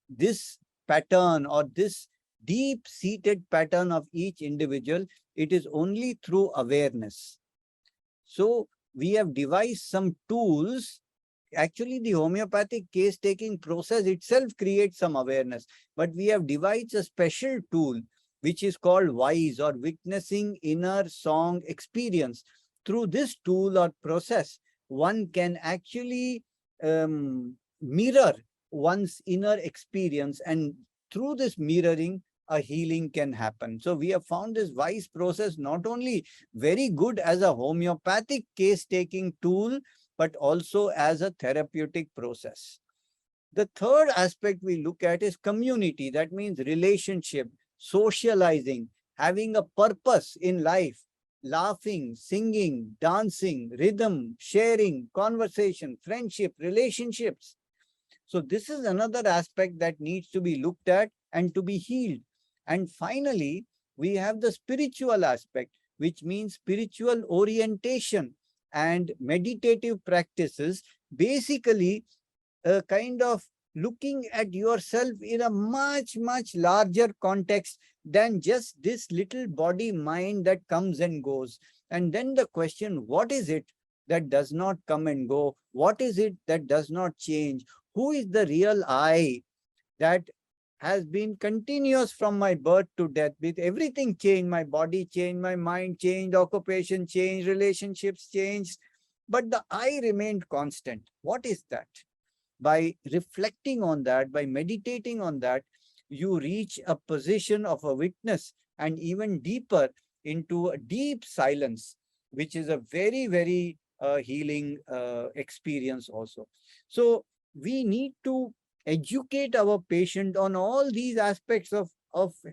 B: this pattern or this deep-seated pattern of each individual. It is only through awareness. So we have devised some tools. Actually, the homeopathic case-taking process itself creates some awareness, but we have devised a special tool which is called WISE, or Witnessing Inner Song Experience. Through this tool or process, one can actually mirror one's inner experience, and through this mirroring, a healing can happen. So we have found this WISE process not only very good as a homeopathic case-taking tool, but also as a therapeutic process. The third aspect we look at is community. That means relationship, socializing, having a purpose in life, laughing, singing, dancing, rhythm, sharing, conversation, friendship, relationships. So this is another aspect that needs to be looked at and to be healed. And finally, we have the spiritual aspect, which means spiritual orientation and meditative practices, basically a kind of looking at yourself in a much, much larger context than just this little body mind that comes and goes. And then the question, what is it that does not come and go? What is it that does not change? Who is the real I that has been continuous from my birth to death? With everything changed, my body changed, my mind changed, occupation changed, relationships changed, but the I remained constant. What is that? By reflecting on that, by meditating on that, you reach a position of a witness, and even deeper into a deep silence, which is a very, very healing experience also. So we need to educate our patient on all these aspects of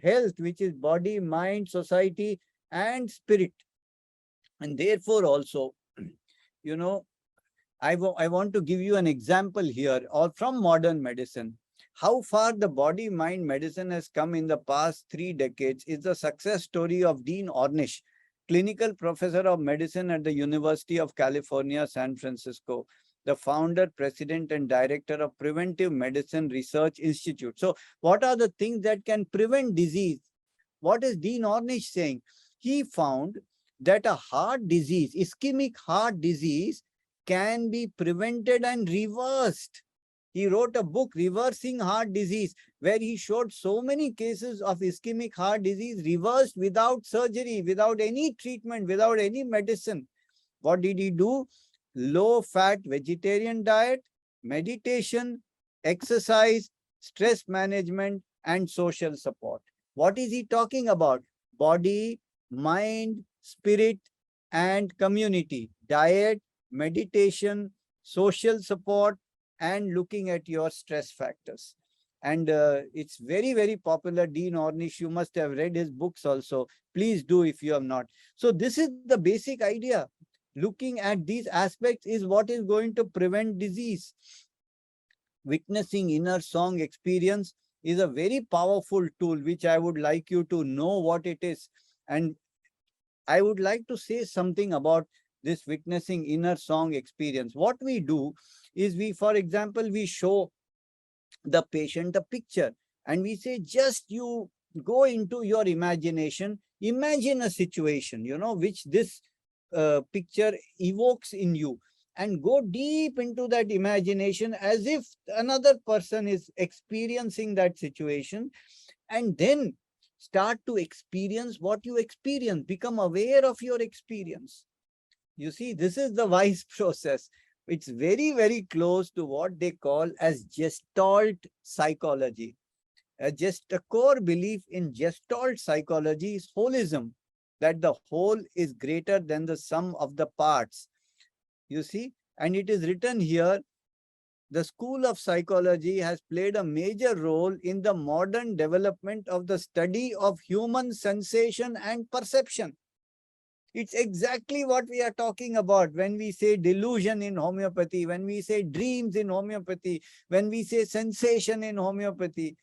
B: health, which is body, mind, society, and spirit. And therefore also, you know, I want to give you an example here, or from modern medicine. How far the body-mind medicine has come in the past 3 decades is the success story of Dean Ornish, clinical professor of medicine at the University of California, San Francisco, the founder, president, and director of Preventive Medicine Research Institute. So what are the things that can prevent disease? What is Dean Ornish saying? He found that a heart disease, ischemic heart disease, can be prevented and reversed. He wrote a book, Reversing Heart Disease, where he showed so many cases of ischemic heart disease reversed without surgery, without any treatment, without any medicine. What did he do? Low-fat vegetarian diet, meditation, exercise, stress management, and social support. What is he talking about? Body, mind, spirit, and community. Diet, meditation, social support, and looking at your stress factors. And it's very, very popular. Dean Ornish, you must have read his books also. Please do if you have not. So this is the basic idea. Looking at these aspects is what is going to prevent disease. Witnessing inner song experience is a very powerful tool, which I would like you to know what it is. And I would like to say something about this witnessing inner song experience. What we do is for example, we show the patient a picture and we say, just you go into your imagination, imagine a situation, which this picture evokes in you, and go deep into that imagination as if another person is experiencing that situation, and then start to experience what you experience, become aware of your experience. You see, this is the WISE process. It's very, very close to what they call as Gestalt Psychology. Just a core belief in Gestalt Psychology is holism, that the whole is greater than the sum of the parts. You see, and it is written here, the school of psychology has played a major role in the modern development of the study of human sensation and perception. It's exactly what we are talking about when we say delusion in homeopathy, when we say dreams in homeopathy, when we say sensation in homeopathy.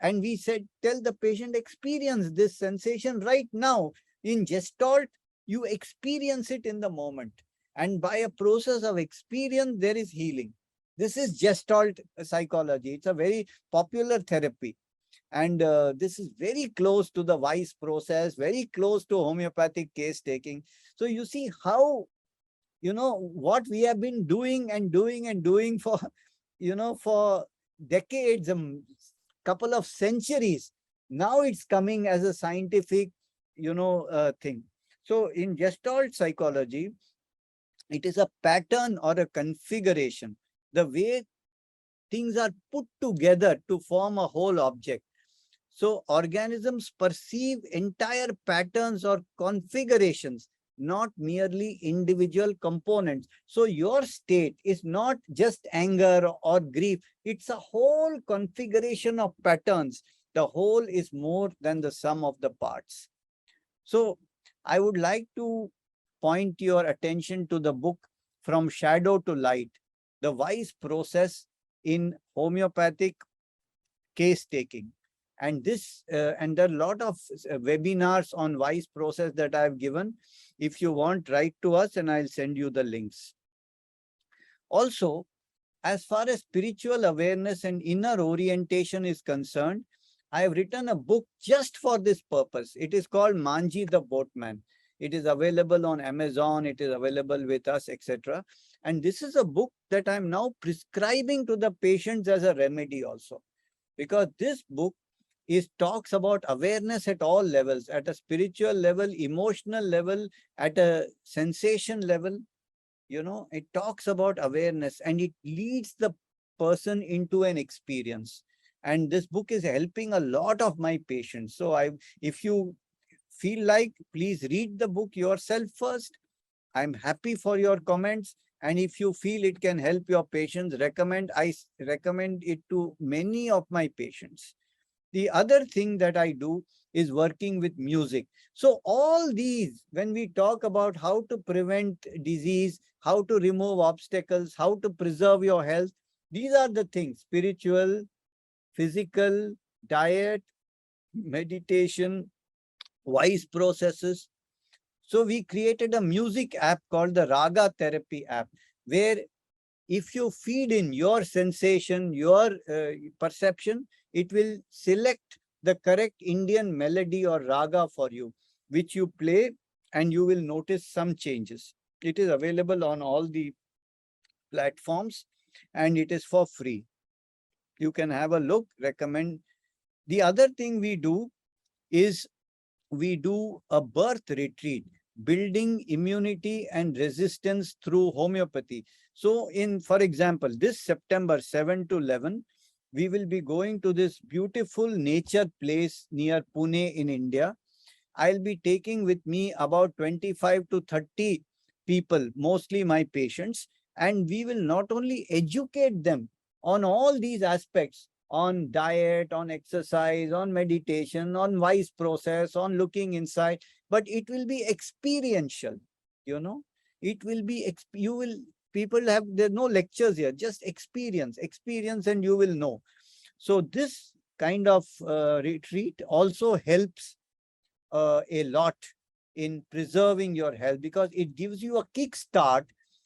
B: And we said, tell the patient, experience this sensation right now. In Gestalt, you experience it in the moment. And by a process of experience, there is healing. This is Gestalt psychology. It's a very popular therapy. And this is very close to the wise process, very close to homeopathic case taking. So you see how, what we have been doing and doing and doing for, for decades, couple of centuries. Now it's coming as a scientific, thing. So in Gestalt psychology, it is a pattern or a configuration, the way things are put together to form a whole object. So organisms perceive entire patterns or configurations, not merely individual components. So your state is not just anger or grief. It's a whole configuration of patterns. The whole is more than the sum of the parts. So I would like to point your attention to the book From Shadow to Light, the wise process in homeopathic case taking. And this, and there are a lot of webinars on wise process that I've given. If you want, write to us and I'll send you the links. Also, as far as spiritual awareness and inner orientation is concerned, I have written a book just for this purpose. It is called Manji the Boatman. It is available on Amazon. It is available with us, etc. And this is a book that I'm now prescribing to the patients as a remedy also. Because this book talks about awareness at all levels, at a spiritual level, emotional level, at a sensation level. It talks about awareness and it leads the person into an experience. And this book is helping a lot of my patients. So if you feel like, please read the book yourself first. I'm happy for your comments. And if you feel it can help your patients, I recommend it to many of my patients. The other thing that I do is working with music. So all these, when we talk about how to prevent disease, how to remove obstacles, how to preserve your health, these are the things: spiritual, physical, diet, meditation, wise processes. So we created a music app called the Raga Therapy App, where if you feed in your sensation, your perception, it will select the correct Indian melody or raga for you, which you play and you will notice some changes. It is available on all the platforms and it is for free. You can have a look, recommend. The other thing we do is we do a birth retreat, building immunity and resistance through homeopathy. So for example, this September 7 to 11, we will be going to this beautiful nature place near Pune in India. I'll be taking with me about 25 to 30 people, mostly my patients, and we will not only educate them on all these aspects, on diet, on exercise, on meditation, on wise process, on looking inside, but it will be experiential. It will be, there's no lectures here, just experience and you will know. So this kind of retreat also helps a lot in preserving your health, because it gives you a kickstart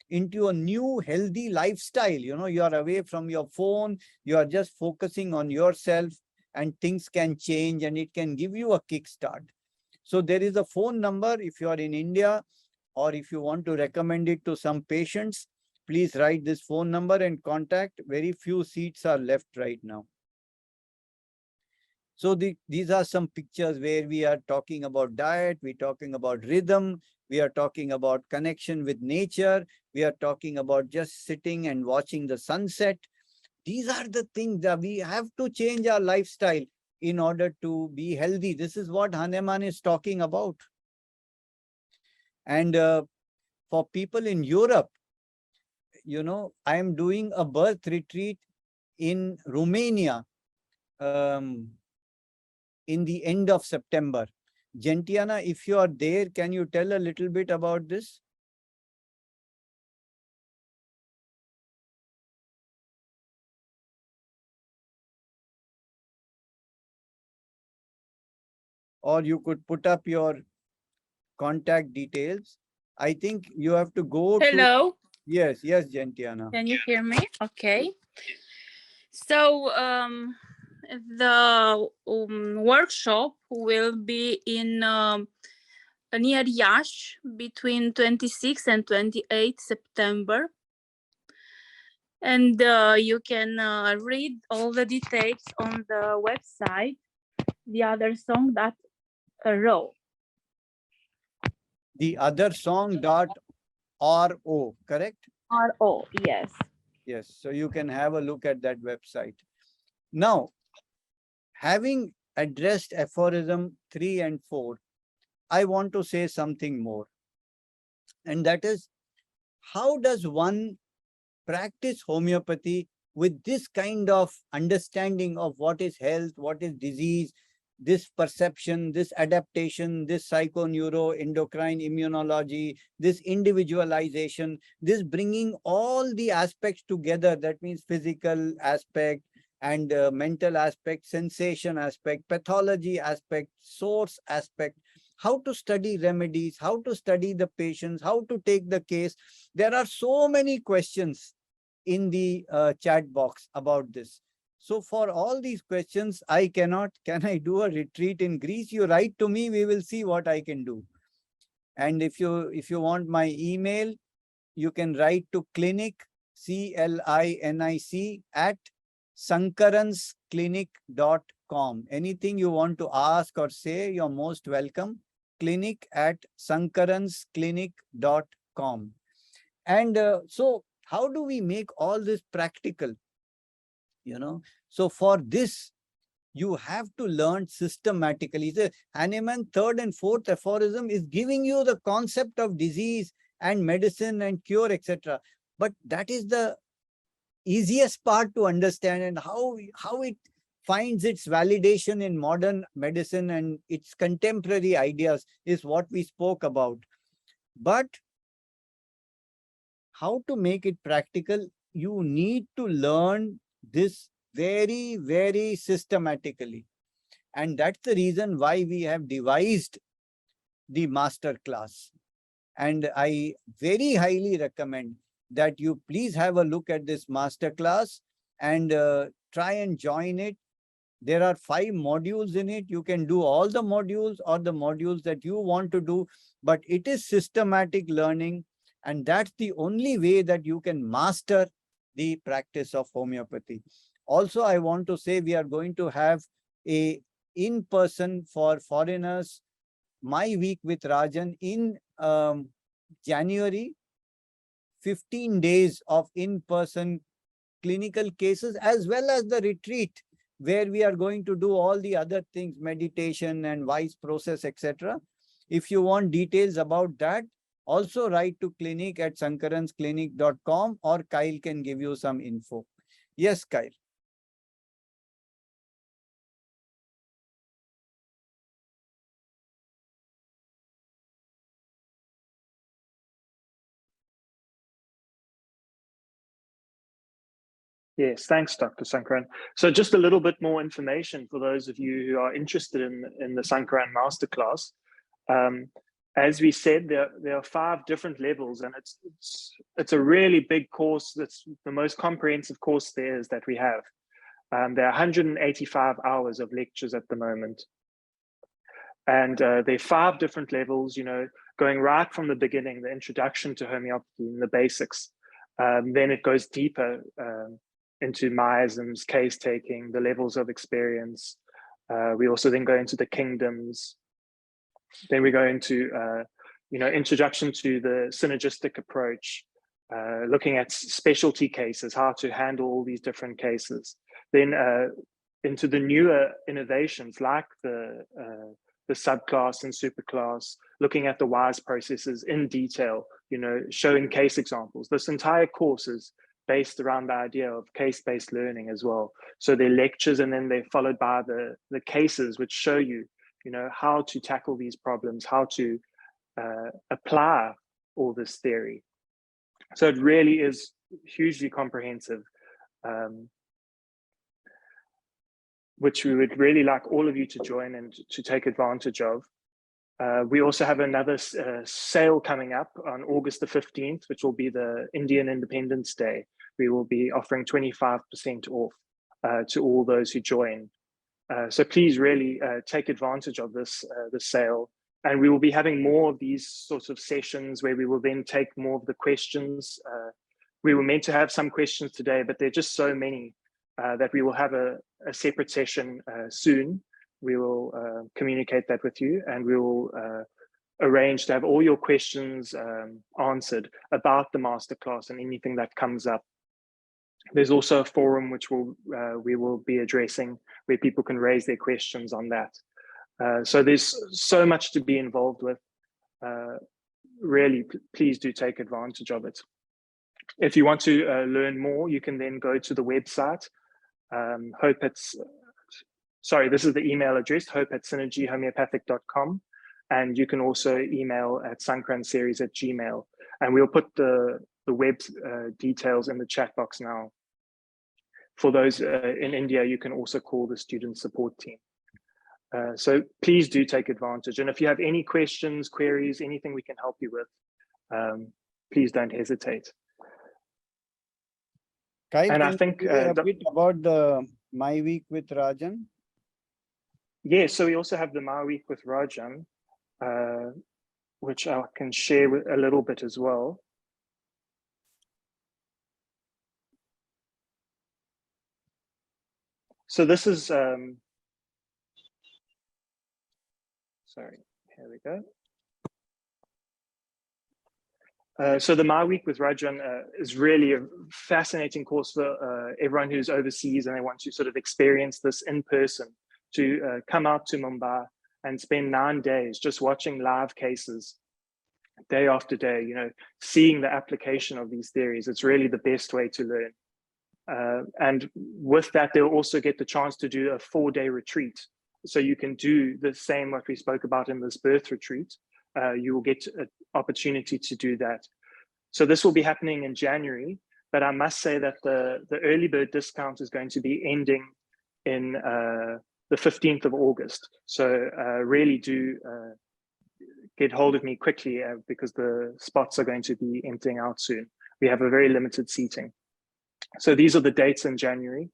B: into a new healthy lifestyle. You are away from your phone, you are just focusing on yourself, and things can change and it can give you a kickstart. So there is a phone number if you are in India, or if you want to recommend it to some patients, please write this phone number and contact. Very few seats are left right now. So these are some pictures where we are talking about diet, we're talking about rhythm, we are talking about connection with nature, we are talking about just sitting and watching the sunset. These are the things that we have to change our lifestyle in order to be healthy. This is what Hahnemann is talking about. And for people in Europe, I am doing a birth retreat in Romania in the end of September. Gentiana, if you are there, can you tell a little bit about this? Or you could put up your contact details. I think you have to go
C: Hello.
B: Yes, Gentiana.
C: Can you hear me? Okay. So The workshop will be in near Iași between 26 and 28 September. And you can read all the details on the website, theothersong.ro.
B: Theothersong.ro, correct?
C: RO, yes.
B: Yes, so you can have a look at that website. Now, having addressed aphorism 3 and 4, I want to say something more. And that is, how does one practice homeopathy with this kind of understanding of what is health, what is disease, this perception, this adaptation, this psychoneuro, endocrine immunology, this individualization, this bringing all the aspects together, that means physical aspect and mental aspect, sensation aspect, pathology aspect, source aspect, how to study remedies, how to study the patients, how to take the case. There are so many questions in the chat box about this. So for all these questions, can I do a retreat in Greece? You write to me, we will see what I can do. And if you want my email, you can write to clinic, CLINIC at sankaransclinic.com. Anything you want to ask or say, you're most welcome. Clinic at sankaransclinic.com. And so how do we make all this practical? So for this, you have to learn systematically. The Hahnemann 3rd and 4th aphorism is giving you the concept of disease and medicine and cure, etc. But that is the easiest part to understand, and how it finds its validation in modern medicine and its contemporary ideas is what we spoke about. But how to make it practical, you need to learn this very, very systematically. And that's the reason why we have devised the master class. And I very highly recommend that you please have a look at this master class and try and join it. There are 5 modules in it. You can do all the modules or the modules that you want to do, but it is systematic learning. And that's the only way that you can master the practice of homeopathy. Also, I want to say we are going to have a in-person for foreigners, My Week with Rajan in January, 15 days of in-person clinical cases, as well as the retreat, where we are going to do all the other things, meditation and wise process, etc. If you want details about that, also write to clinic at sankaransclinic.com, or Kyle can give you some info. Yes, Kyle.
A: Yes, thanks, Dr. Sankaran. So just a little bit more information for those of you who are interested in the Sankaran Masterclass. As we said, there are 5 different levels, and it's a really big course. That's the most comprehensive course there is that we have. There are 185 hours of lectures at the moment. And there are 5 different levels, going right from the beginning, the introduction to homeopathy and the basics. Then it goes deeper into miasms, case taking, the levels of experience. We also then go into the kingdoms. Then we go into, introduction to the synergistic approach, looking at specialty cases, how to handle all these different cases. Then into the newer innovations like the subclass and superclass, looking at the wise processes in detail, showing case examples. This entire course is based around the idea of case-based learning as well. So they're lectures, and then they're followed by the cases, which show you, how to tackle these problems, how to apply all this theory. So it really is hugely comprehensive, which we would really like all of you to join and to take advantage of. We also have another sale coming up on August the 15th, which will be the Indian Independence Day. We will be offering 25% off to all those who join. So please really take advantage of this sale. And we will be having more of these sorts of sessions where we will then take more of the questions. We were meant to have some questions today, but there are just so many that we will have a separate session soon. We will communicate that with you, and we will arrange to have all your questions answered about the masterclass and anything that comes up. There's also a forum which we will be addressing, where people can raise their questions on that. So there's so much to be involved with. Really, please do take advantage of it. If you want to learn more, you can then go to the website. This is the email address, hope@synergyhomeopathic.com. And you can also email at sankaranseries@gmail.com. And we'll put the web details in the chat box now. For those in India, you can also call the student support team. So please do take advantage. And if you have any questions, queries, anything we can help you with, please don't hesitate.
B: Kai,
A: and I
B: can
A: think
B: you say a bit about the My Week with Rajan?
A: Yes, so we also have the My Week with Rajan, which I can share with a little bit as well. So this is, sorry, here we go. So the My Week with Rajan is really a fascinating course for everyone who's overseas and they want to sort of experience this in person, to come out to Mumbai and spend 9 days just watching live cases day after day, seeing the application of these theories. It's really the best way to learn. And with that, they'll also get the chance to do a 4-day retreat. So you can do the same what we spoke about in this birth retreat. You will get an opportunity to do that. So this will be happening in January, but I must say that the early bird discount is going to be ending in the 15th of August. So really do get hold of me quickly because the spots are going to be emptying out soon. We have a very limited seating. So these are the dates in January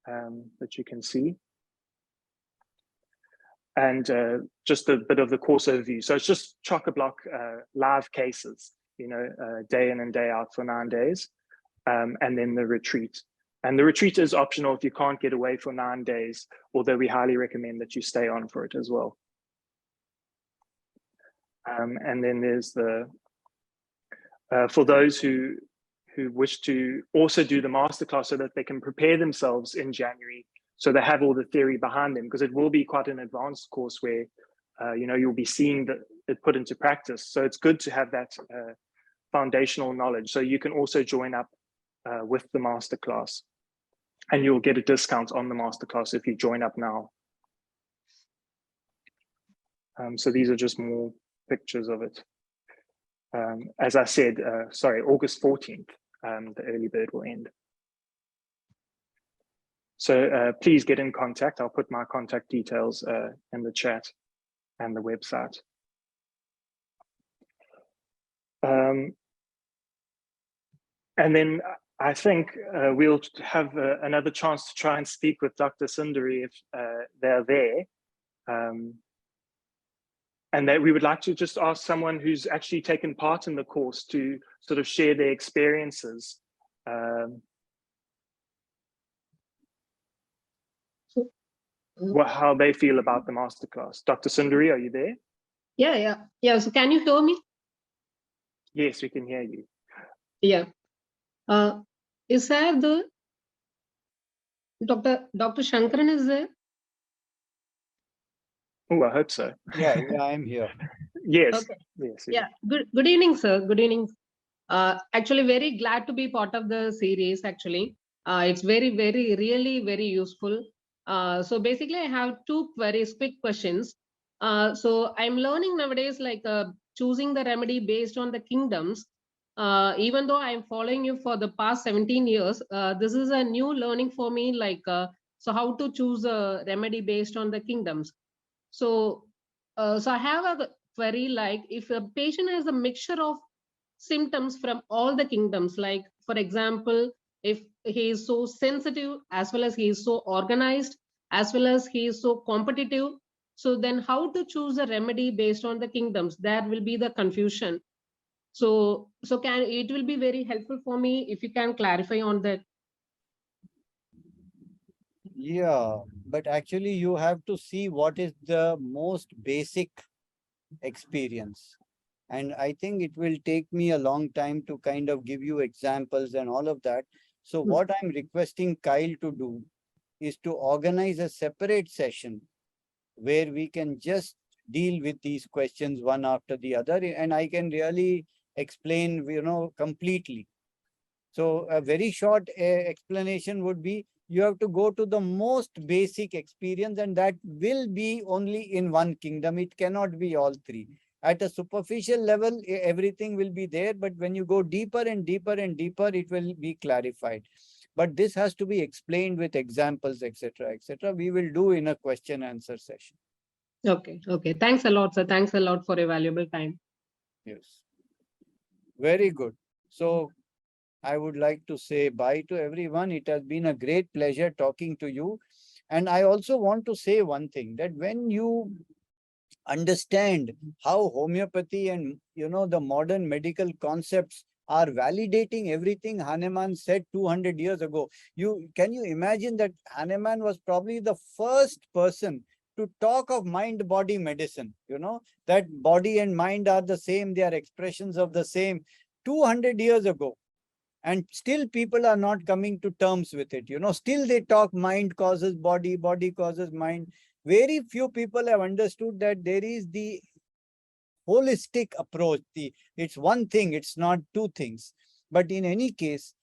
A: that you can see. And just a bit of the course overview. So it's just chock-a-block live cases, day in and day out for 9 days, and then the retreat. And the retreat is optional if you can't get away for 9 days, although we highly recommend that you stay on for it as well. And then there's the, for those who wish to also do the masterclass so that they can prepare themselves in January, so they have all the theory behind them, because it will be quite an advanced course where, you'll be seeing it put into practice. So it's good to have that foundational knowledge. So you can also join up with the masterclass, and you'll get a discount on the masterclass if you join up now. So these are just more pictures of it. As I said, sorry, August 14th, the early bird will end. So please get in contact. I'll put my contact details in the chat and the website. And then I think we'll have another chance to try and speak with Dr. Sundari if they're there. And that we would like to just ask someone who's actually taken part in the course to sort of share their experiences. How they feel about the masterclass. Dr. Sundari, are you there?
D: Yeah. So can you hear me?
A: Yes, we can hear you.
D: Yeah. Is there the Dr. Sankaran is there?
A: Oh, I hope so.
B: Yeah, I'm here.
A: Yes.
D: Okay.
A: Yes.
D: Yeah. Good evening, sir. Good evening. Actually, very glad to be part of the series. Actually, it's really very useful. So basically, I have two very quick questions. So I'm learning nowadays, like choosing the remedy based on the kingdoms. Even though I'm following you for the past 17 years, this is a new learning for me. Like, so how to choose a remedy based on the kingdoms. So I have a query, like if a patient has a mixture of symptoms from all the kingdoms, like for example, if he is so sensitive as well as he is so organized as well as he is so competitive. So then how to choose a remedy based on the kingdoms? That will be the confusion. So it will be very helpful for me if you can clarify on that.
B: Yeah, but actually you have to see what is the most basic experience. And I think it will take me a long time to kind of give you examples and all of that. So what I'm requesting Kyle to do is to organize a separate session where we can just deal with these questions one after the other, and I can really explain, completely. So a very short explanation would be, you have to go to the most basic experience, and that will be only in one kingdom. It cannot be all three. At a superficial level, everything will be there, but when you go deeper and deeper and deeper, it will be clarified. But this has to be explained with examples, etc., etc. We will do in a question answer session.
D: Okay. Thanks a lot, sir. Thanks a lot for your valuable time.
B: Yes. Very good. So I would like to say bye to everyone. It has been a great pleasure talking to you. And I also want to say one thing, that when you understand how homeopathy and the modern medical concepts are validating everything Hahnemann said 200 years ago. Can you imagine that Hahnemann was probably the first person to talk of mind-body medicine, that body and mind are the same, they are expressions of the same 200 years ago. And still people are not coming to terms with it. Still they talk mind causes body, body causes mind. Very few people have understood that there is the holistic approach. It's one thing, it's not two things. But in any case,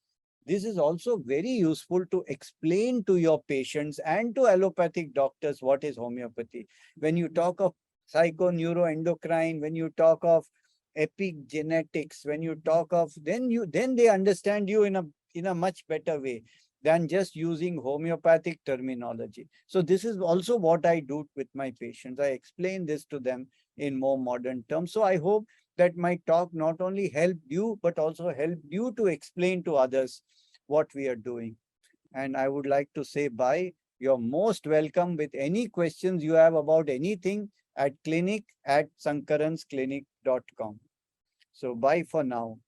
B: this is also very useful to explain to your patients and to allopathic doctors what is homeopathy. When you talk of psychoneuroendocrine, when you talk of epigenetics, when you talk of, then they understand you in a much better way than just using homeopathic terminology. So this is also what I do with my patients. I explain this to them in more modern terms. So I hope that my talk not only helped you, but also helped you to explain to others what we are doing. And I would like to say bye. You're most welcome with any questions you have about anything at clinic@sankaransclinic.com. So bye for now.